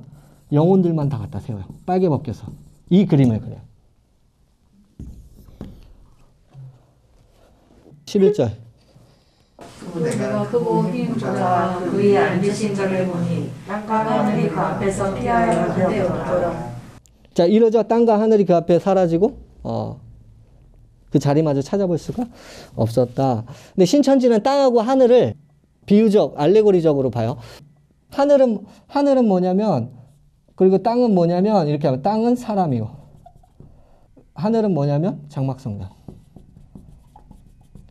영혼들만 다 갖다 세워요. 빨개 벗겨서. 이 그림을 그려요. 11절. 내가 크고 흰 보좌와 그 위에 앉으신 자를 보니 땅과 하늘이 그 앞에서 피하여 간대었더라. 자, 이러죠. 땅과 하늘이 그 앞에 사라지고 그 자리마저 찾아볼 수가 없었다. 근데 신천지는 땅하고 하늘을 비유적, 알레고리적으로 봐요. 하늘은 뭐냐면, 그리고 땅은 뭐냐면, 이렇게 하면 땅은 사람이고, 하늘은 뭐냐면 장막성전.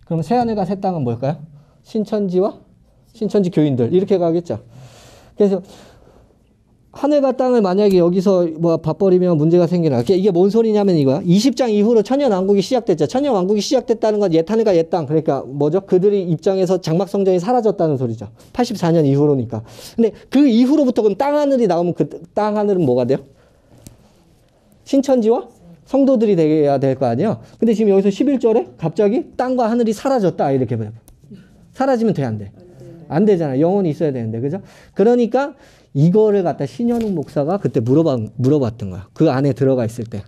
그럼 새하늘과 새 땅은 뭘까요? 신천지와 신천지 교인들. 이렇게 가겠죠. 그래서 하늘과 땅을 만약에 여기서 뭐 봐버리면 문제가 생기나. 이게 뭔 소리냐면 이거야. 20장 이후로 천년왕국이 시작됐죠. 천년왕국이 시작됐다는 건 옛 하늘과 옛 땅. 그러니까 뭐죠? 그들의 입장에서 장막성전이 사라졌다는 소리죠. 84년 이후로니까. 근데 그 이후로부터 그럼 땅 하늘이 나오면 그 땅 하늘은 뭐가 돼요? 신천지와 성도들이 돼야 될 거 아니에요. 근데 지금 여기서 11절에 갑자기 땅과 하늘이 사라졌다. 이렇게 봐요. 사라지면 돼, 안 돼? 안 되잖아. 영원히 있어야 되는데. 그죠? 그러니까 이거를 갖다 신현웅 목사가 그때 물어봤던 거야. 그 안에 들어가 있을 때.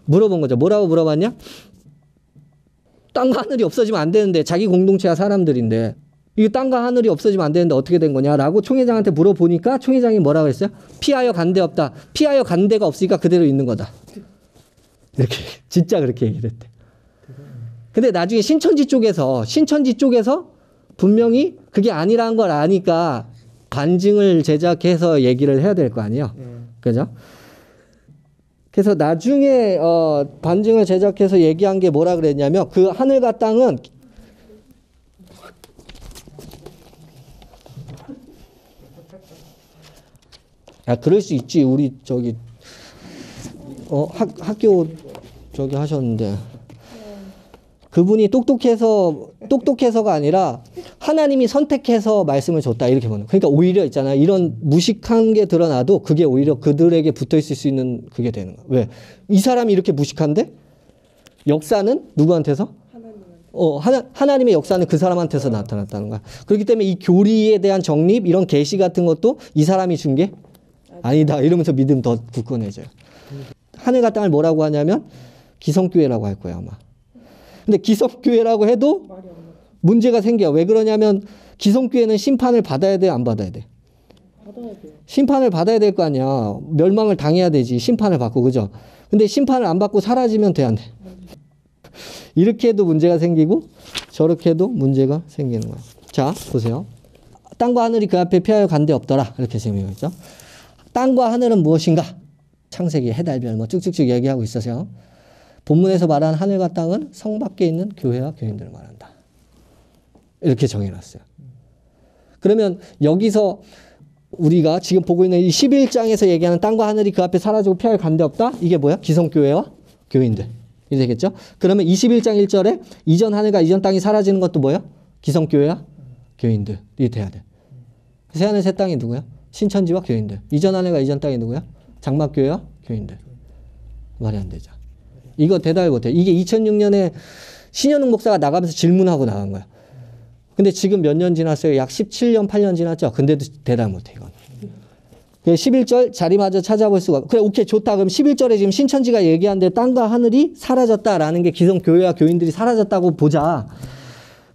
물어본 거죠. 뭐라고 물어봤냐? 땅과 하늘이 없어지면 안 되는데, 자기 공동체와 사람들인데, 이 땅과 하늘이 없어지면 안 되는데 어떻게 된 거냐라고 총회장한테 물어보니까 총회장이 뭐라고 했어요? 피하여 간 데 없다. 피하여 간 데가 없으니까 그대로 있는 거다. 이렇게, 진짜 그렇게 얘기를 했대. 근데 나중에 신천지 쪽에서 분명히 그게 아니라는 걸 아니까 반증을 제작해서 얘기를 해야 될 거 아니에요. 그죠? 그래서 나중에 반증을 제작해서 얘기한 게 뭐라 그랬냐면 그 하늘과 땅은 그럴 수 있지. 우리 저기 학교 저기 하셨는데 그분이 똑똑해서가 아니라 하나님이 선택해서 말씀을 줬다 이렇게 보는. 그러니까 오히려 있잖아요. 이런 무식한 게 드러나도 그게 오히려 그들에게 붙어 있을 수 있는 그게 되는 거야. 왜? 이 사람이 이렇게 무식한데 역사는 누구한테서? 하나님의 역사는 그 사람한테서 나타났다는 거야. 그렇기 때문에 이 교리에 대한 정립, 이런 계시 같은 것도 이 사람이 준 게 아니다. 이러면서 믿음 더 굳건해져요. 하늘과 땅을 뭐라고 하냐면 기성교회라고 할 거예요, 아마. 근데 기성교회라고 해도 문제가 생겨요. 왜 그러냐면 기성교회는 심판을 받아야 돼, 안 받아야 돼? 받아야 돼요. 심판을 받아야 될 거 아니야. 멸망을 당해야 되지. 심판을 받고, 그죠? 근데 심판을 안 받고 사라지면 돼, 안 돼? 이렇게 해도 문제가 생기고 저렇게 해도 문제가 생기는 거예요. 자, 보세요. 땅과 하늘이 그 앞에 피하여 간 데 없더라. 이렇게 재미있죠? 땅과 하늘은 무엇인가? 창세기, 해달별 뭐 쭉쭉쭉 얘기하고 있어서요. 본문에서 말한 하늘과 땅은 성 밖에 있는 교회와 교인들을 말한다. 이렇게 정해놨어요. 그러면 여기서 우리가 지금 보고 있는 이 11장에서 얘기하는 땅과 하늘이 그 앞에 사라지고 피하여 간 데 없다? 이게 뭐야? 기성교회와 교인들. 이 되겠죠? 그러면 21장 1절에 이전 하늘과 이전 땅이 사라지는 것도 뭐야? 기성교회와 교인들이 돼야 돼. 새하늘 새 땅이 누구야? 신천지와 교인들. 이전 하늘과 이전 땅이 누구야? 장막교회와 교인들. 말이 안 되죠. 이거 대답을 못해. 이게 2006년에 신현웅 목사가 나가면서 질문하고 나간 거야. 근데 지금 몇 년 지났어요? 약 17년, 8년 지났죠? 근데도 대답 못해, 이건. 11절 자리마저 찾아볼 수가. 그래, 오케이, 좋다. 그럼 11절에 지금 신천지가 얘기한 데 땅과 하늘이 사라졌다라는 게 기성교회와 교인들이 사라졌다고 보자.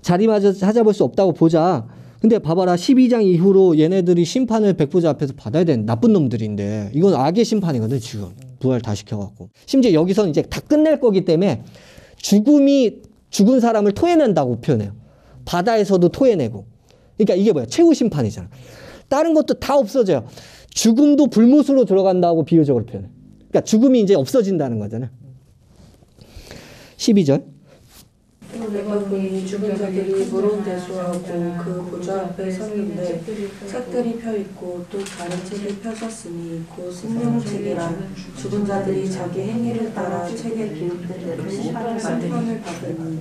자리마저 찾아볼 수 없다고 보자. 근데 봐봐라. 12장 이후로 얘네들이 심판을 백보자 앞에서 받아야 되는 나쁜 놈들인데 이건 악의 심판이거든, 지금. 부활 다 시켜갖고. 심지어 여기서는 이제 다 끝낼 거기 때문에 죽은 사람을 토해낸다고 표현해요. 바다에서도 토해내고. 그러니까 이게 뭐야? 최후 심판이잖아. 다른 것도 다 없어져요. 죽음도 불못으로 들어간다고 비유적으로 표현해요. 그러니까 죽음이 이제 없어진다는 거잖아요. 12절. 또 내가 보니 죽은 자들이 무런 대수하고 그 보좌 앞에 섰는데 책들이 펴 있고 또 다른 책이 펴졌으니 곧 생명책이라 죽은 자들이 자기 행위를 따라 책에 기록된 대로 심판을 받으니.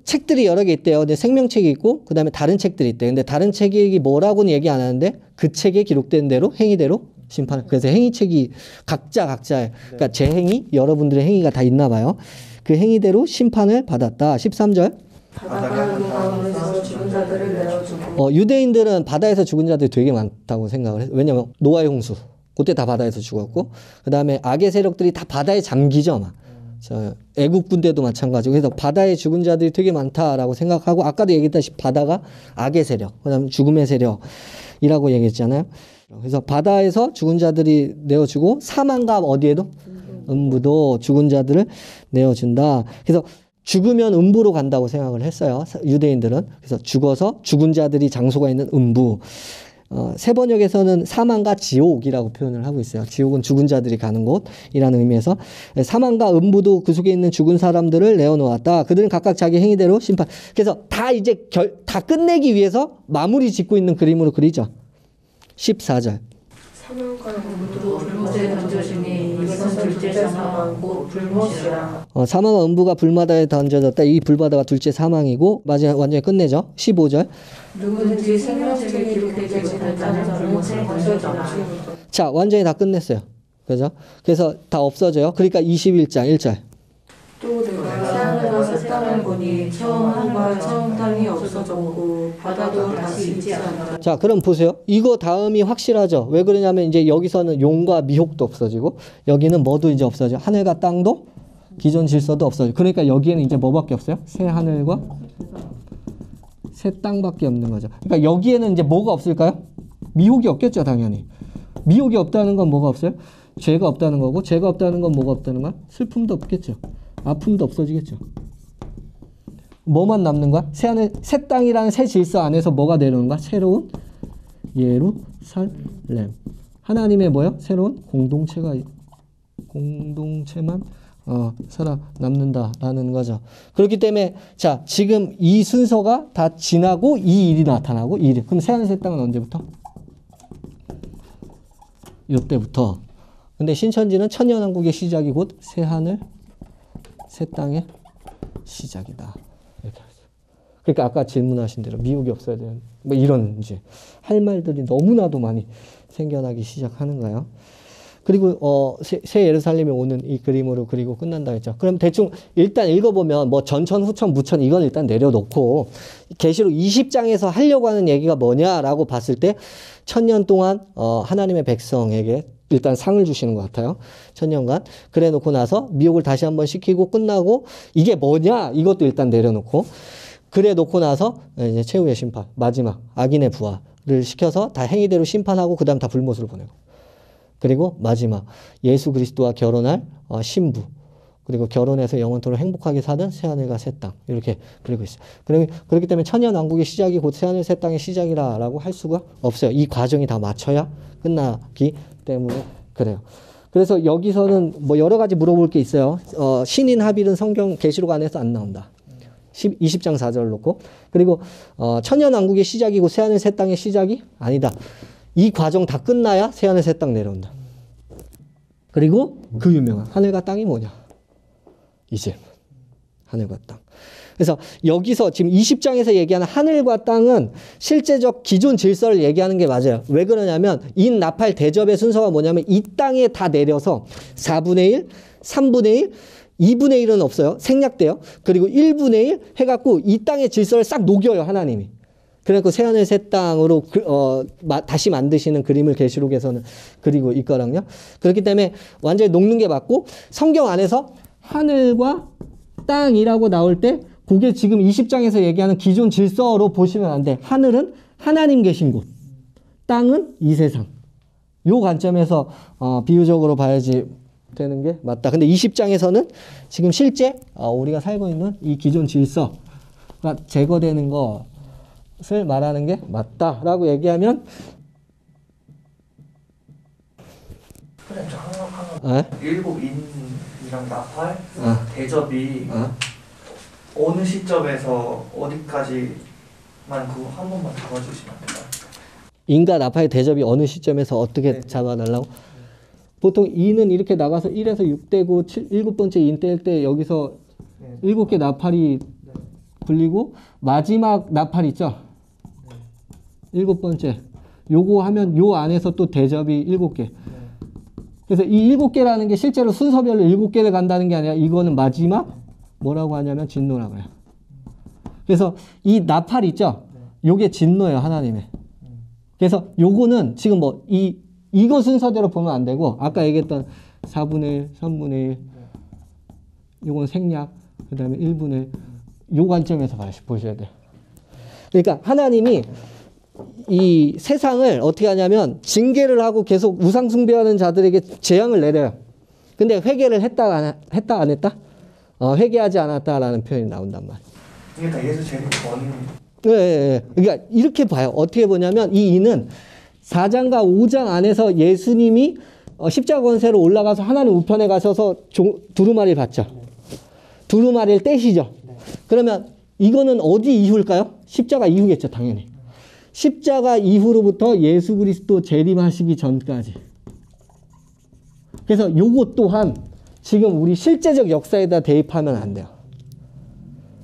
책들이 여러 개 있대요. 근데 생명책이 있고 그다음에 다른 책들이 있대요. 근데 다른 책이 뭐라고는 얘기 안 하는데 그 책에 기록된 대로 행위대로 심판. 그래서 행위책이 각자의 그러니까 제 행위, 여러분들의 행위가 다 있나 봐요. 그 행위대로 심판을 받았다. 13절. 바다가 그 가운데서 죽은 자들을 내어주고. 유대인들은 바다에서 죽은 자들이 되게 많다고 생각을 해요. 왜냐면 노아의 홍수. 그때 다 바다에서 죽었고 그다음에 악의 세력들이 다 바다에 잠기죠. 아마. 애국 군대도 마찬가지고 그래서 바다에 죽은 자들이 되게 많다라고 생각하고 아까도 얘기했다시피 바다가 악의 세력, 그다음에 죽음의 세력이라고 얘기했잖아요. 그래서 바다에서 죽은 자들이 내어주고 사망과 어디에도 음부도 죽은 자들을 내어준다. 그래서 죽으면 음부로 간다고 생각을 했어요. 유대인들은. 그래서 죽어서 죽은 자들이 장소가 있는 음부. 세 번역에서는 사망과 지옥이라고 표현을 하고 있어요. 지옥은 죽은 자들이 가는 곳이라는 의미에서 사망과 음부도 그 속에 있는 죽은 사람들을 내어놓았다. 그들은 각각 자기 행위대로 심판. 그래서 다 이제 다 끝내기 위해서 마무리 짓고 있는 그림으로 그리죠. 14절. 사망과 음부도 불못에 던져지니 이것은 둘째 사망 곧 불못이라. 사망과 음부가 불바다에 던져졌다. 이 불바다가 둘째 사망이고 마지막 완전히 끝내죠. 15절. 누구든지 생명책에 기록되지 못한 자는 불못에 던져져라. 자, 완전히 다 끝냈어요. 그죠? 그래서 다 없어져요. 그러니까 21장 1절. 또 내가 새하늘과 새 땅을 보니 처음 하늘과 처음 땅이 없어졌고 바다도 다시 있지 않다. 자, 그럼 보세요. 이거 다음이 확실하죠. 왜 그러냐면 이제 여기서는 용과 미혹도 없어지고 여기는 뭐도 이제 없어져. 하늘과 땅도 기존 질서도 없어져. 그러니까 여기에는 이제 뭐밖에 없어요? 새 하늘과 새 땅밖에 없는 거죠. 그러니까 여기에는 이제 뭐가 없을까요? 미혹이 없겠죠, 당연히. 미혹이 없다는 건 뭐가 없어요? 죄가 없다는 거고, 죄가 없다는 건 뭐가 없다는 거야? 슬픔도 없겠죠. 아픔도 없어지겠죠. 뭐만 남는 거야? 새 하늘, 새 땅이라는 새 질서 안에서 뭐가 내려오는 거야? 새로운 예루살렘. 하나님의 뭐요? 새로운 공동체만 살아남는다라는 거죠. 그렇기 때문에 자, 지금 이 순서가 다 지나고 이 일이 나타나고 이 일이. 그럼 새 하늘 새 땅은 언제부터? 이때부터. 근데 신천지는 천년왕국의 시작이 곧 새 하늘 새 땅의 시작이다. 이렇게 하죠. 그러니까 아까 질문하신 대로 미혹이 없어야 되는 뭐 이런 이제 할 말들이 너무나도 많이 생겨나기 시작하는 거예요. 그리고 새 예루살렘에 오는 이 그림으로 그리고 끝난다 했죠. 그럼 대충 일단 읽어보면 뭐 전천, 후천, 무천 이건 일단 내려놓고 계시록 20장에서 하려고 하는 얘기가 뭐냐라고 봤을 때 1000년 동안 하나님의 백성에게 일단 상을 주시는 것 같아요. 1000년간. 그래 놓고 나서 미혹을 다시 한번 시키고 끝나고 이게 뭐냐 이것도 일단 내려놓고 그래 놓고 나서 이제 최후의 심판 마지막 악인의 부활을 시켜서 다 행위대로 심판하고 그 다음 다 불못으로 보내고 그리고 마지막 예수 그리스도와 결혼할 신부 그리고 결혼해서 영원토록 행복하게 사는 새하늘과 새 땅 이렇게 그리고 있어요. 그렇기 때문에 천년왕국의 시작이 곧 새하늘 새 땅의 시작이라고 할 수가 없어요. 이 과정이 다 맞춰야 끝나기 때문에 그래요. 그래서 여기서는 뭐 여러 가지 물어볼 게 있어요. 신인 합일은 성경 계시록 안에서 안 나온다. 20장 4절 놓고 그리고 천년왕국의 시작이고 새하늘 새 땅의 시작이 아니다. 이 과정 다 끝나야 새하늘 새 땅 내려온다. 그리고 그 유명한 하늘과 땅이 뭐냐? 이 질문. 하늘과 땅. 그래서 여기서 지금 20장에서 얘기하는 하늘과 땅은 실제적 기존 질서를 얘기하는 게 맞아요. 왜 그러냐면 인나팔 대접의 순서가 뭐냐면 이 땅에 다 내려서 4분의 1, 3분의 1, 2분의 1은 없어요. 생략돼요. 그리고 1분의 1 해갖고 이 땅의 질서를 싹 녹여요. 하나님이. 그래서 새하늘 새 땅으로 다시 만드시는 그림을 계시록에서는 그리고 있거든요. 그렇기 때문에 완전히 녹는 게 맞고 성경 안에서 하늘과 땅이라고 나올 때 그게 지금 20장에서 얘기하는 기존 질서로 보시면 안 돼. 하늘은 하나님 계신 곳, 땅은 이 세상. 요 관점에서 비유적으로 봐야지 되는 게 맞다. 근데 20장에서는 지금 실제 우리가 살고 있는 이 기존 질서가 제거되는 것을 말하는 게 맞다라고 얘기하면 일곱 인이랑 나팔 대접이 어? 어느 시점에서 어디까지만 그거 한 번만 잡아주시면 안 될까요? 인과 나팔의 대접이 어느 시점에서 어떻게 네. 잡아달라고? 보통 인은 이렇게 나가서 1에서 6대고 7번째 인 뗄 때 여기서 네. 7개 나팔이 네. 불리고 마지막 나팔 있죠? 네. 7번째. 요거 하면 요 안에서 또 대접이 7개. 네. 그래서 이 7개라는 게 실제로 순서별로 7개를 간다는 게 아니라 이거는 마지막 뭐라고 하냐면 진노라고 해요. 그래서 이 나팔 있죠? 요게 진노예요, 하나님의. 그래서 요거는 지금 뭐 이거 순서대로 보면 안 되고 아까 얘기했던 4분의 1, 3분의 1 요건 생략 그 다음에 1분의 1 요 관점에서 보셔야 돼요. 그러니까 하나님이 이 세상을 어떻게 하냐면 징계를 하고 계속 우상 숭배하는 자들에게 재앙을 내려요. 근데 회개를 했다 안 했다? 회개하지 않았다라는 표현이 나온단 말이에요. 이게 다 예수 재림 전 네. 그러니까 이렇게 봐요. 어떻게 보냐면 이 인은 4장과 5장 안에서 예수님이 십자가 권세로 올라가서 하나님 우편에 가셔서 두루마리를 받죠. 두루마리를 떼시죠. 그러면 이거는 어디 이후일까요? 십자가 이후겠죠, 당연히. 십자가 이후로부터 예수 그리스도 재림하시기 전까지. 그래서 요것 또한 지금 우리 실제적 역사에다 대입하면 안 돼요.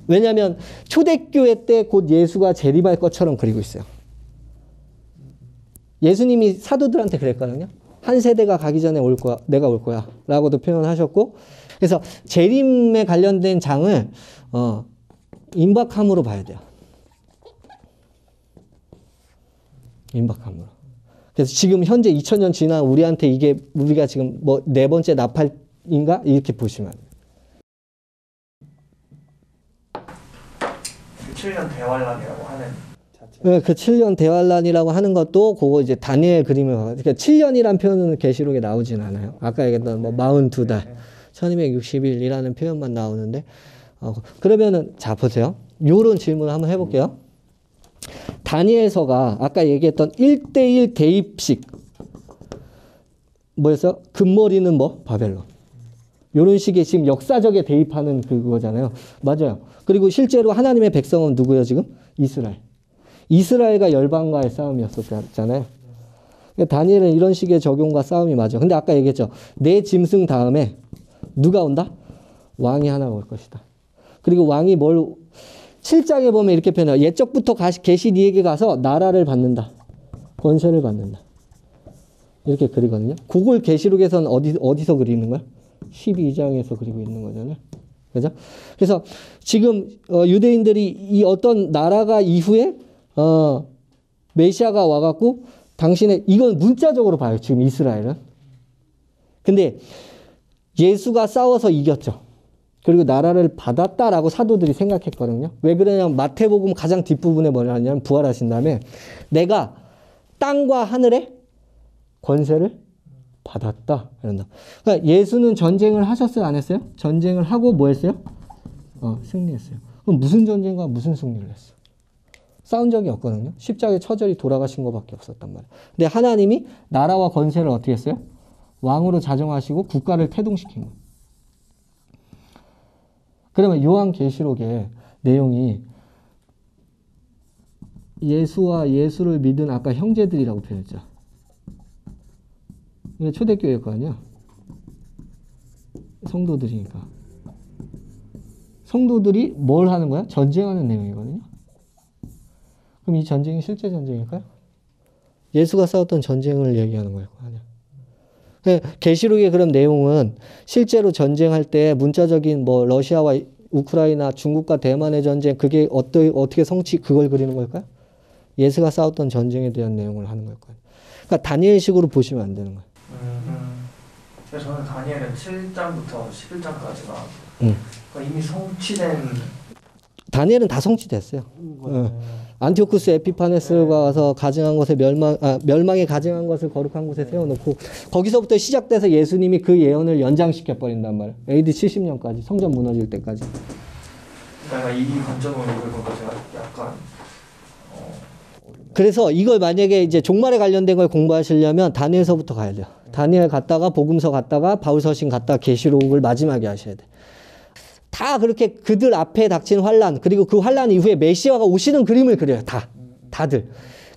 왜냐하면 초대교회 때 곧 예수가 재림할 것처럼 그리고 있어요. 예수님이 사도들한테 그랬거든요. 한 세대가 가기 전에 올 거야, 내가 올 거야 라고도 표현하셨고, 그래서 재림에 관련된 장을 임박함으로 봐야 돼요. 임박함으로. 그래서 지금 현재 2000년 지난 우리한테 이게 우리가 지금 뭐 4번째 나팔인가 이렇게 보시면 돼요. 7년 대환란이라고 하는 자체. 그 7년 대환란이라고 하는 것도 그거 이제 다니엘 그림을 봐요. 그러니까 7년이란 표현은 계시록에 나오진 않아요. 아까 얘기했던 뭐 42달, 1260일이라는 표현만 나오는데 그러면은 자 보세요. 요런 질문을 한번 해볼게요. 다니엘서가 아까 얘기했던 1대1 대입식 뭐였어? 금머리는 뭐? 바벨론. 요런 식의 지금 역사적에 대입하는 그거잖아요. 맞아요. 그리고 실제로 하나님의 백성은 누구예요, 지금? 이스라엘. 이스라엘과 열방과의 싸움이었었잖아요. 다니엘은 이런 식의 적용과 싸움이 맞아. 근데 아까 얘기했죠. 내 짐승 다음에 누가 온다? 왕이 하나가 올 것이다. 그리고 왕이 7장에 보면 이렇게 표현해요. 옛적부터 계신 이에게 가서 나라를 받는다. 권세를 받는다. 이렇게 그리거든요. 그걸 계시록에서는 어디서 그리는 거야? 12장에서 그리고 있는 거잖아요. 그죠? 그래서 지금 유대인들이 이 어떤 나라가 이후에 메시아가 와갖고 당신의 이건 문자적으로 봐요. 지금 이스라엘은. 근데 예수가 싸워서 이겼죠. 그리고 나라를 받았다라고 사도들이 생각했거든요. 왜 그러냐면 마태복음 가장 뒷부분에 뭐냐 하냐면 부활하신 다음에 내가 땅과 하늘의 권세를 받았다. 이런다. 그러니까 예수는 전쟁을 하셨어요? 안 했어요? 전쟁을 하고 뭐 했어요? 승리했어요. 그럼 무슨 전쟁과 무슨 승리를 했어요? 싸운 적이 없거든요. 십자가에 처절히 돌아가신 것밖에 없었단 말이에요. 근데 하나님이 나라와 권세를 어떻게 했어요? 왕으로 자정하시고 국가를 태동시킨 거예요. 그러면 요한계시록의 내용이 예수와 예수를 믿은 아까 형제들이라고 표현했죠. 이게 초대교회일 거 아니야? 성도들이니까. 성도들이 뭘 하는 거야? 전쟁하는 내용이거든요. 그럼 이 전쟁이 실제 전쟁일까요? 예수가 싸웠던 전쟁을 얘기하는 거예요. 아니야. 계시록의 그런 내용은 실제로 전쟁할 때 문자적인 뭐 러시아와 우크라이나, 중국과 대만의 전쟁 그게 어떻게 그걸 그리는 걸까요? 예수가 싸웠던 전쟁에 대한 내용을 하는 걸까요? 그러니까 다니엘식으로 보시면 안 되는 거예요. 그래서 저는 다니엘은 7장부터 11장까지가 그러니까 이미 성취된 다니엘은 다 성취됐어요. 안티오쿠스 에피파네스가 와서 가증한 것에 멸망에 가증한 것을 거룩한 곳에 세워놓고 거기서부터 시작돼서 예수님이 그 예언을 연장시켜 버린단 말이에요. AD 70년까지 성전 무너질 때까지. 그러니까 이 관점으로 보는 거 제가 약간 그래서 이걸 만약에 이제 종말에 관련된 걸 공부하시려면 다니엘서부터 가야 돼요. 다니엘 갔다가 복음서 갔다가 바울서신 갔다가 계시록을 마지막에 하셔야 돼. 다 그렇게 그들 앞에 닥친 환란, 그리고 그 환란 이후에 메시아가 오시는 그림을 그려요. 다들.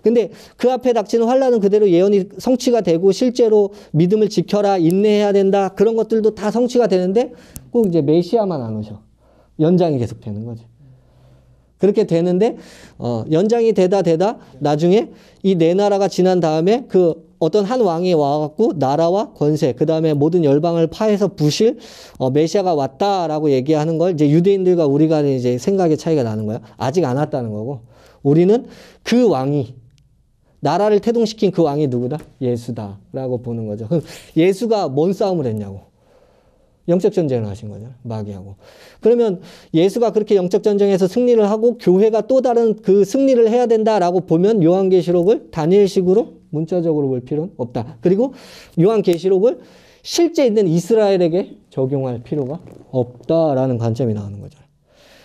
근데 그 앞에 닥치는 환란은 그대로 예언이 성취가 되고 실제로 믿음을 지켜라, 인내해야 된다, 그런 것들도 다 성취가 되는데 꼭 이제 메시아만 안 오셔. 연장이 계속 되는 거죠. 그렇게 되는데 연장이 되다 나중에 이 네 나라가 지난 다음에 그 어떤 한 왕이 와갖고 나라와 권세, 그 다음에 모든 열방을 파해서 부실 메시아가 왔다라고 얘기하는 걸 이제 유대인들과 우리가 이제 생각의 차이가 나는 거야. 아직 안 왔다는 거고, 우리는 그 왕이, 나라를 태동시킨 그 왕이 누구다? 예수다라고 보는 거죠. 예수가 뭔 싸움을 했냐고. 영적 전쟁을 하신 거죠. 마귀하고. 그러면 예수가 그렇게 영적 전쟁에서 승리를 하고 교회가 또 다른 그 승리를 해야 된다라고 보면 요한계시록을 다니엘식으로 문자적으로 볼 필요는 없다. 그리고 요한계시록을 실제 있는 이스라엘에게 적용할 필요가 없다라는 관점이 나오는 거죠.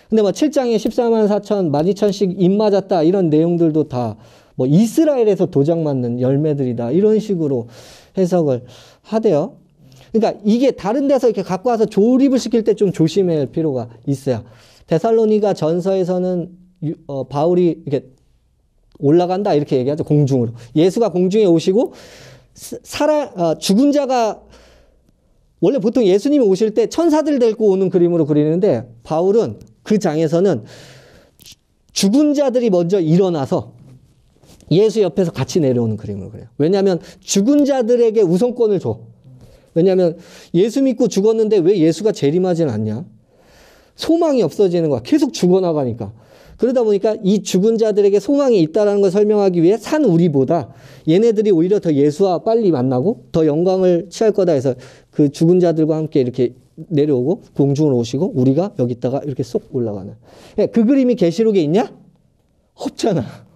근데 뭐 7장에 14만 4천, 12,000씩 입 맞았다 이런 내용들도 다 뭐 이스라엘에서 도장 맞는 열매들이다 이런 식으로 해석을 하대요. 그러니까 이게 다른 데서 이렇게 갖고 와서 조립을 시킬 때 좀 조심할 필요가 있어요. 데살로니가 전서에서는 바울이 이렇게 올라간다 이렇게 얘기하죠. 공중으로. 예수가 공중에 오시고 죽은 자가, 원래 보통 예수님이 오실 때 천사들 데리고 오는 그림으로 그리는데 바울은 그 장에서는 죽은 자들이 먼저 일어나서 예수 옆에서 같이 내려오는 그림으로 그래요. 왜냐하면 죽은 자들에게 우선권을 줘. 왜냐하면 예수 믿고 죽었는데 왜 예수가 재림하진 않냐? 소망이 없어지는 거야. 계속 죽어나가니까. 그러다 보니까 이 죽은 자들에게 소망이 있다는 걸 설명하기 위해 산 우리보다 얘네들이 오히려 더 예수와 빨리 만나고 더 영광을 취할 거다 해서 그 죽은 자들과 함께 이렇게 내려오고 공중으로 오시고 우리가 여기다가 이렇게 쏙 올라가는. 그 그림이 계시록에 있냐? 없잖아.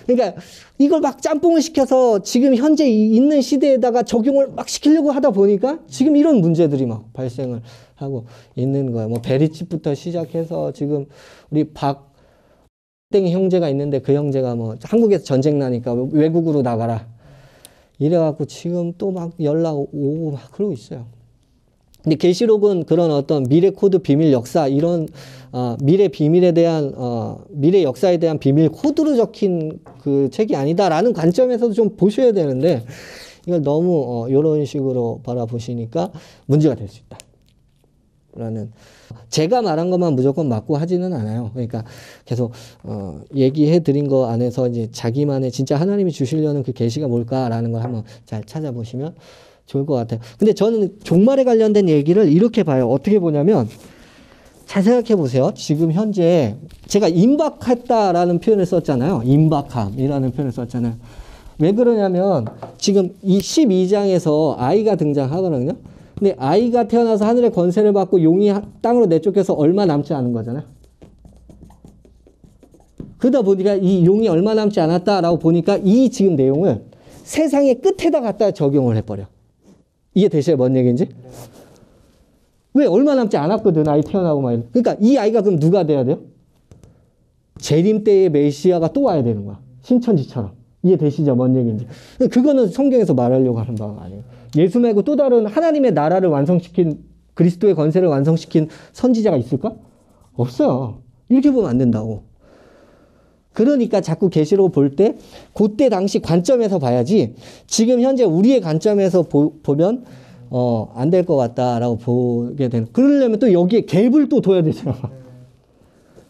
그러니까 이걸 막 짬뽕을 시켜서 지금 현재 있는 시대에다가 적용을 막 시키려고 하다 보니까 지금 이런 문제들이 막 발생을 하고 있는 거야. 뭐 베리칩부터 시작해서 지금 우리 박땡 형제가 있는데 그 형제가 뭐 한국에서 전쟁 나니까 외국으로 나가라 이래갖고 지금 또 막 연락 오고 막 그러고 있어요. 근데 계시록은 그런 어떤 미래 코드, 비밀 역사 이런 미래 비밀에 대한 미래 역사에 대한 비밀 코드로 적힌 그 책이 아니다라는 관점에서도 좀 보셔야 되는데 이걸 너무 이런 식으로 바라보시니까 문제가 될 수 있다. 라는, 제가 말한 것만 무조건 맞고 하지는 않아요. 그러니까 계속 얘기해 드린 거 안에서 이제 자기만의 진짜 하나님이 주시려는 그 계시가 뭘까라는 걸 한번 잘 찾아보시면 좋을 것 같아요. 근데 저는 종말에 관련된 얘기를 이렇게 봐요. 어떻게 보냐면, 잘 생각해 보세요. 지금 현재 제가 임박했다라는 표현을 썼잖아요. 임박함이라는 표현을 썼잖아요. 왜 그러냐면 지금 이 12장에서 아이가 등장하거든요. 근데 아이가 태어나서 하늘의 권세를 받고 용이 땅으로 내쫓겨서 얼마 남지 않은 거잖아요. 그러다 보니까 이 용이 얼마 남지 않았다라고 보니까 이 지금 내용을 세상의 끝에다 갖다 적용을 해버려. 이게 대체 뭔 얘기인지? 왜 얼마 남지 않았거든, 아이 태어나고 막. 그러니까 이 아이가 그럼 누가 돼야 돼요? 재림 때의 메시아가 또 와야 되는 거야. 신천지처럼. 이해되시죠? 뭔 얘기인지. 그거는 성경에서 말하려고 하는 바가 아니에요. 예수 말고 또 다른 하나님의 나라를 완성시킨, 그리스도의 권세를 완성시킨 선지자가 있을까? 없어요. 이렇게 보면 안 된다고. 그러니까 자꾸 계시록을 볼 때 그때 당시 관점에서 봐야지 지금 현재 우리의 관점에서 보면 안 될 것 같다라고 보게 되는. 그러려면 또 여기에 갭을 또 둬야 되잖아.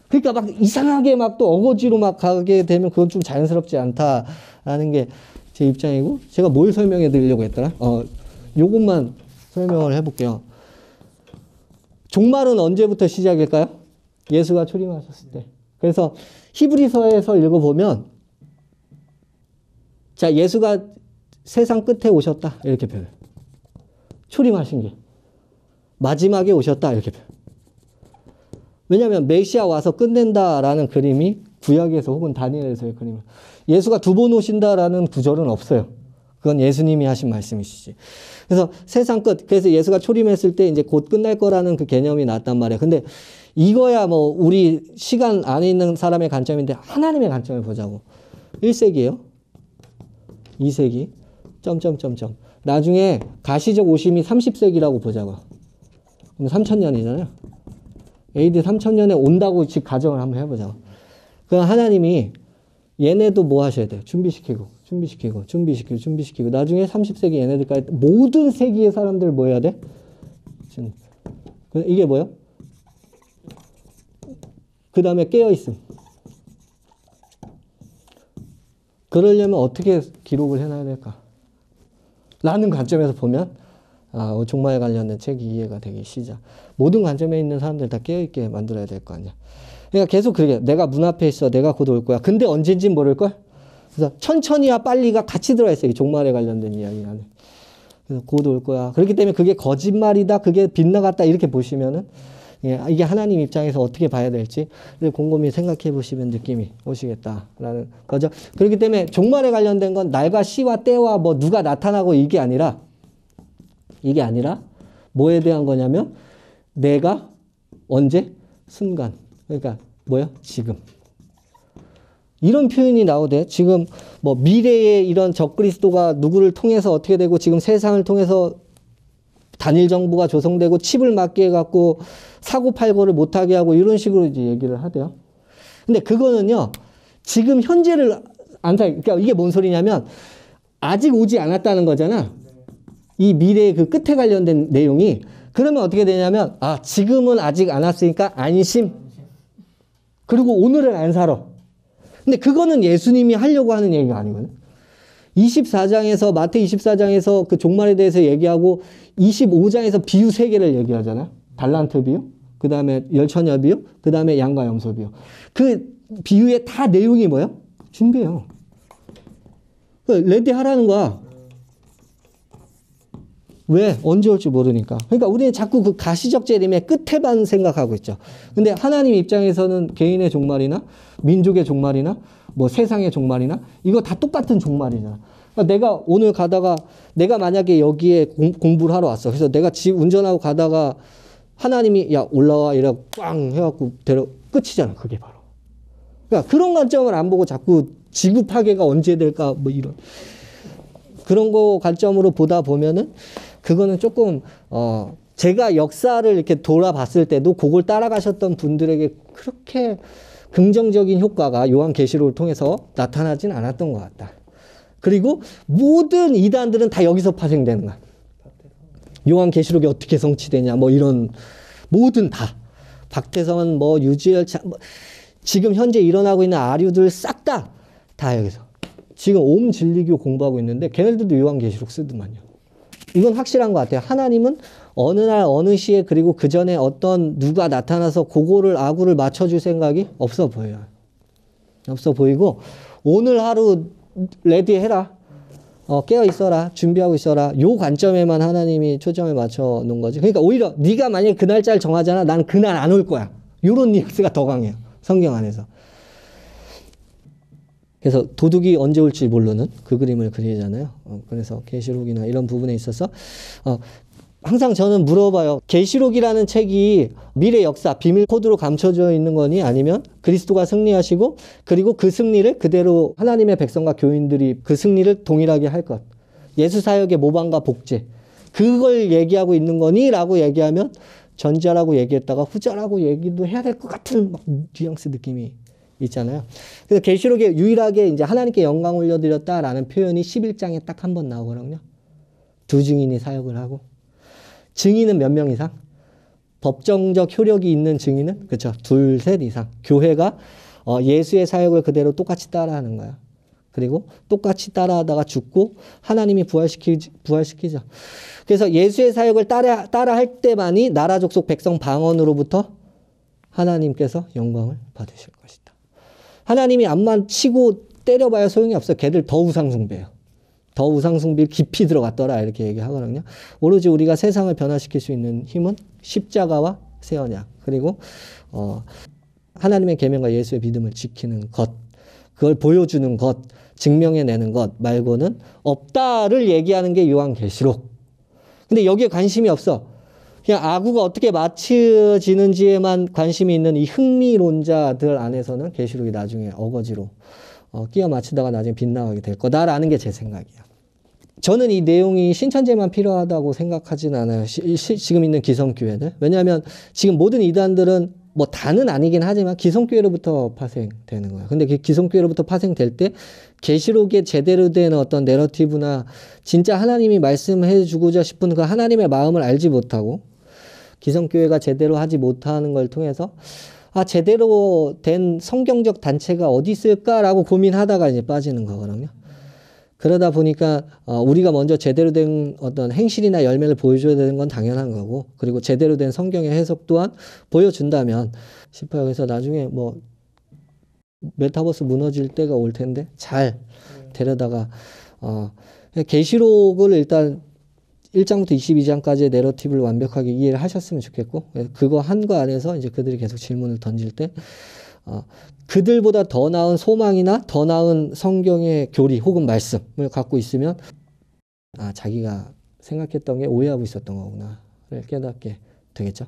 그러니까 막 이상하게 막 또 어거지로 막 가게 되면 그건 좀 자연스럽지 않다라는 게 제 입장이고, 제가 뭘 설명해 드리려고 했더라? 요것만 설명을 해볼게요. 종말은 언제부터 시작일까요? 예수가 초림하셨을 때. 그래서 히브리서에서 읽어보면, 자, 예수가 세상 끝에 오셨다. 이렇게 표현해요. 초림하신 게. 마지막에 오셨다. 이렇게 표현해요. 왜냐하면 메시아 와서 끝낸다라는 그림이 구약에서 혹은 다니엘에서의 그림이에요. 예수가 두 번 오신다라는 구절은 없어요. 그건 예수님이 하신 말씀이시지. 그래서 세상 끝, 그래서 예수가 초림했을 때 이제 곧 끝날 거라는 그 개념이 났단 말이에요. 근데 이거야 뭐 우리 시간 안에 있는 사람의 관점인데 하나님의 관점을 보자고. 1세기예요. 2세기. 점점점점. 나중에 가시적 오심이 30세기라고 보자고. 그럼 3000년이잖아요. AD 3000년에 온다고 즉 가정을 한번 해보자고. 그럼 하나님이 얘네도 뭐 하셔야 돼요? 준비시키고 나중에 30세기 얘네들까지 모든 세기의 사람들 뭐 해야 돼? 이게 뭐요? 그 다음에 깨어있음. 그러려면 어떻게 기록을 해놔야 될까? 라는 관점에서 보면 종말에 관련된 책이 이해가 되기 시작. 모든 관점에 있는 사람들 다 깨어있게 만들어야 될 거 아니야. 그러니까 계속 그러게 내가 문 앞에 있어. 내가 곧 올 거야. 근데 언젠진 모를걸? 그래서 천천히와 빨리가 같이 들어가 있어요. 이 종말에 관련된 이야기 안에. 그래서 곧 올 거야. 그렇기 때문에 그게 거짓말이다. 그게 빗나갔다. 이렇게 보시면은 이게 하나님 입장에서 어떻게 봐야 될지 곰곰이 생각해 보시면 느낌이 오시겠다라는 거죠. 그렇기 때문에 종말에 관련된 건 날과 시와 때와 뭐 누가 나타나고 이게 아니라 뭐에 대한 거냐면 내가 언제? 순간. 그러니까 뭐요? 지금. 이런 표현이 나오대. 지금 뭐 미래의 이런 적그리스도가 누구를 통해서 어떻게 되고 지금 세상을 통해서 단일 정부가 조성되고 칩을 맞게 해갖고 사고팔고를 못하게 하고 이런 식으로 이제 얘기를 하대요. 근데 그거는요, 지금 현재를 그러니까 이게 뭔 소리냐면 아직 오지 않았다는 거잖아. 이 미래의 그 끝에 관련된 내용이. 그러면 어떻게 되냐면 지금은 아직 안 왔으니까 안심. 그리고 오늘은 안 살아. 근데 그거는 예수님이 하려고 하는 얘기가 아니거든. 24장에서 마태 24장에서 그 종말에 대해서 얘기하고 25장에서 비유 3개를 얘기하잖아요. 달란트 비유, 그 다음에 열처녀 비유, 그 다음에 양과 염소 비유. 그 비유의 다 내용이 뭐예요? 준비해요. 레디 하라는 거야. 왜? 언제 올지 모르니까. 그러니까 우리는 자꾸 그 가시적 재림의 끝에만 생각하고 있죠. 근데 하나님 입장에서는 개인의 종말이나 민족의 종말이나 뭐 세상의 종말이나 이거 다 똑같은 종말이잖아. 그러니까 내가 오늘 가다가 내가 만약에 여기에 공부를 하러 왔어. 그래서 내가 집 운전하고 가다가 하나님이 야 올라와 이러고 꽝 해갖고 끝이잖아. 그게 바로. 그러니까 그런 관점을 안 보고 자꾸 지구 파괴가 언제 될까 뭐 이런 그런 거 관점으로 보다 보면은 그거는 조금 제가 역사를 이렇게 돌아봤을 때도 그걸 따라가셨던 분들에게 그렇게 긍정적인 효과가 요한계시록을 통해서 나타나진 않았던 것 같다. 그리고 모든 이단들은 다 여기서 파생되는 거야. 요한계시록이 어떻게 성취되냐 뭐 이런 모든 다 박태선 뭐 유지열 뭐 지금 현재 일어나고 있는 아류들 싹 다 여기서 지금 옴 진리교 공부하고 있는데 걔네들도 요한계시록 쓰더만요. 이건 확실한 것 같아요. 하나님은 어느 날 어느 시에 그리고 그 전에 어떤 누가 나타나서 그거를 아구를 맞춰줄 생각이 없어 보여요. 없어 보이고 오늘 하루 레디해라. 깨어 있어라. 준비하고 있어라. 요 관점에만 하나님이 초점을 맞춰 놓은 거지. 그러니까 오히려 네가 만약에 그 날짜를 정하잖아. 난 그날 안 올 거야. 요런 뉘앙스가 더 강해요. 성경 안에서. 그래서 도둑이 언제 올지 모르는 그 그림을 그리잖아요. 그래서 계시록이나 이런 부분에 있어서 항상 저는 물어봐요. 계시록이라는 책이 미래 역사, 비밀 코드로 감춰져 있는 거니 아니면 그리스도가 승리하시고 그리고 그 승리를 그대로 하나님의 백성과 교인들이 그 승리를 동일하게 할 것. 예수 사역의 모방과 복제. 그걸 얘기하고 있는 거니? 라고 얘기하면 전자라고 얘기했다가 후자라고 얘기도 해야 될 것 같은 막 뉘앙스 느낌이 있잖아요. 그래서 계시록에 유일하게 이제 하나님께 영광 올려드렸다라는 표현이 11장에 딱 한 번 나오거든요. 두 증인이 사역을 하고. 증인은 몇 명 이상? 법정적 효력이 있는 증인은 그렇죠. 2, 3 이상. 교회가 예수의 사역을 그대로 똑같이 따라하는 거야. 그리고 똑같이 따라하다가 죽고 하나님이 부활시키죠. 그래서 예수의 사역을 따라할 때만이 나라 족속 백성 방언으로부터 하나님께서 영광을 받으실 것이다. 하나님이 암만 치고 때려봐야 소용이 없어요. 걔들 더 우상숭배해요. 더 우상숭배 깊이 들어갔더라 이렇게 얘기하거든요. 오로지 우리가 세상을 변화시킬 수 있는 힘은 십자가와 새 언약 그리고 하나님의 계명과 예수의 믿음을 지키는 것 그걸 보여주는 것 증명해내는 것 말고는 없다를 얘기하는 게 요한계시록. 근데 여기에 관심이 없어. 그냥 아구가 어떻게 맞춰지는지에만 관심이 있는 이 흥미론자들 안에서는 계시록이 나중에 어거지로 끼워 맞추다가 나중에 빗나가게 될 거다라는 게 제 생각이에요. 저는 이 내용이 신천지에만 필요하다고 생각하진 않아요. 지금 있는 기성교회들. 왜냐하면 지금 모든 이단들은 뭐 다는 아니긴 하지만 기성교회로부터 파생되는 거예요. 근데 기성교회로부터 파생될 때 계시록에 제대로 된 어떤 내러티브나 진짜 하나님이 말씀해 주고자 싶은 그 하나님의 마음을 알지 못하고 기성교회가 제대로 하지 못하는 걸 통해서 제대로 된 성경적 단체가 어디 있을까라고 고민하다가 이제 빠지는 거거든요. 그러다 보니까 우리가 먼저 제대로 된 어떤 행실이나 열매를 보여줘야 되는 건 당연한 거고, 그리고 제대로 된 성경의 해석 또한 보여준다면 싶어요. 그래서 나중에 뭐 메타버스 무너질 때가 올 텐데 잘 데려다가 계시록을 일단 1장부터 22장까지의 내러티브를 완벽하게 이해를 하셨으면 좋겠고, 그거 한 거 안에서 이제 그들이 계속 질문을 던질 때 그들보다 더 나은 소망이나 더 나은 성경의 교리 혹은 말씀을 갖고 있으면 자기가 생각했던 게 오해하고 있었던 거구나를 깨닫게 되겠죠.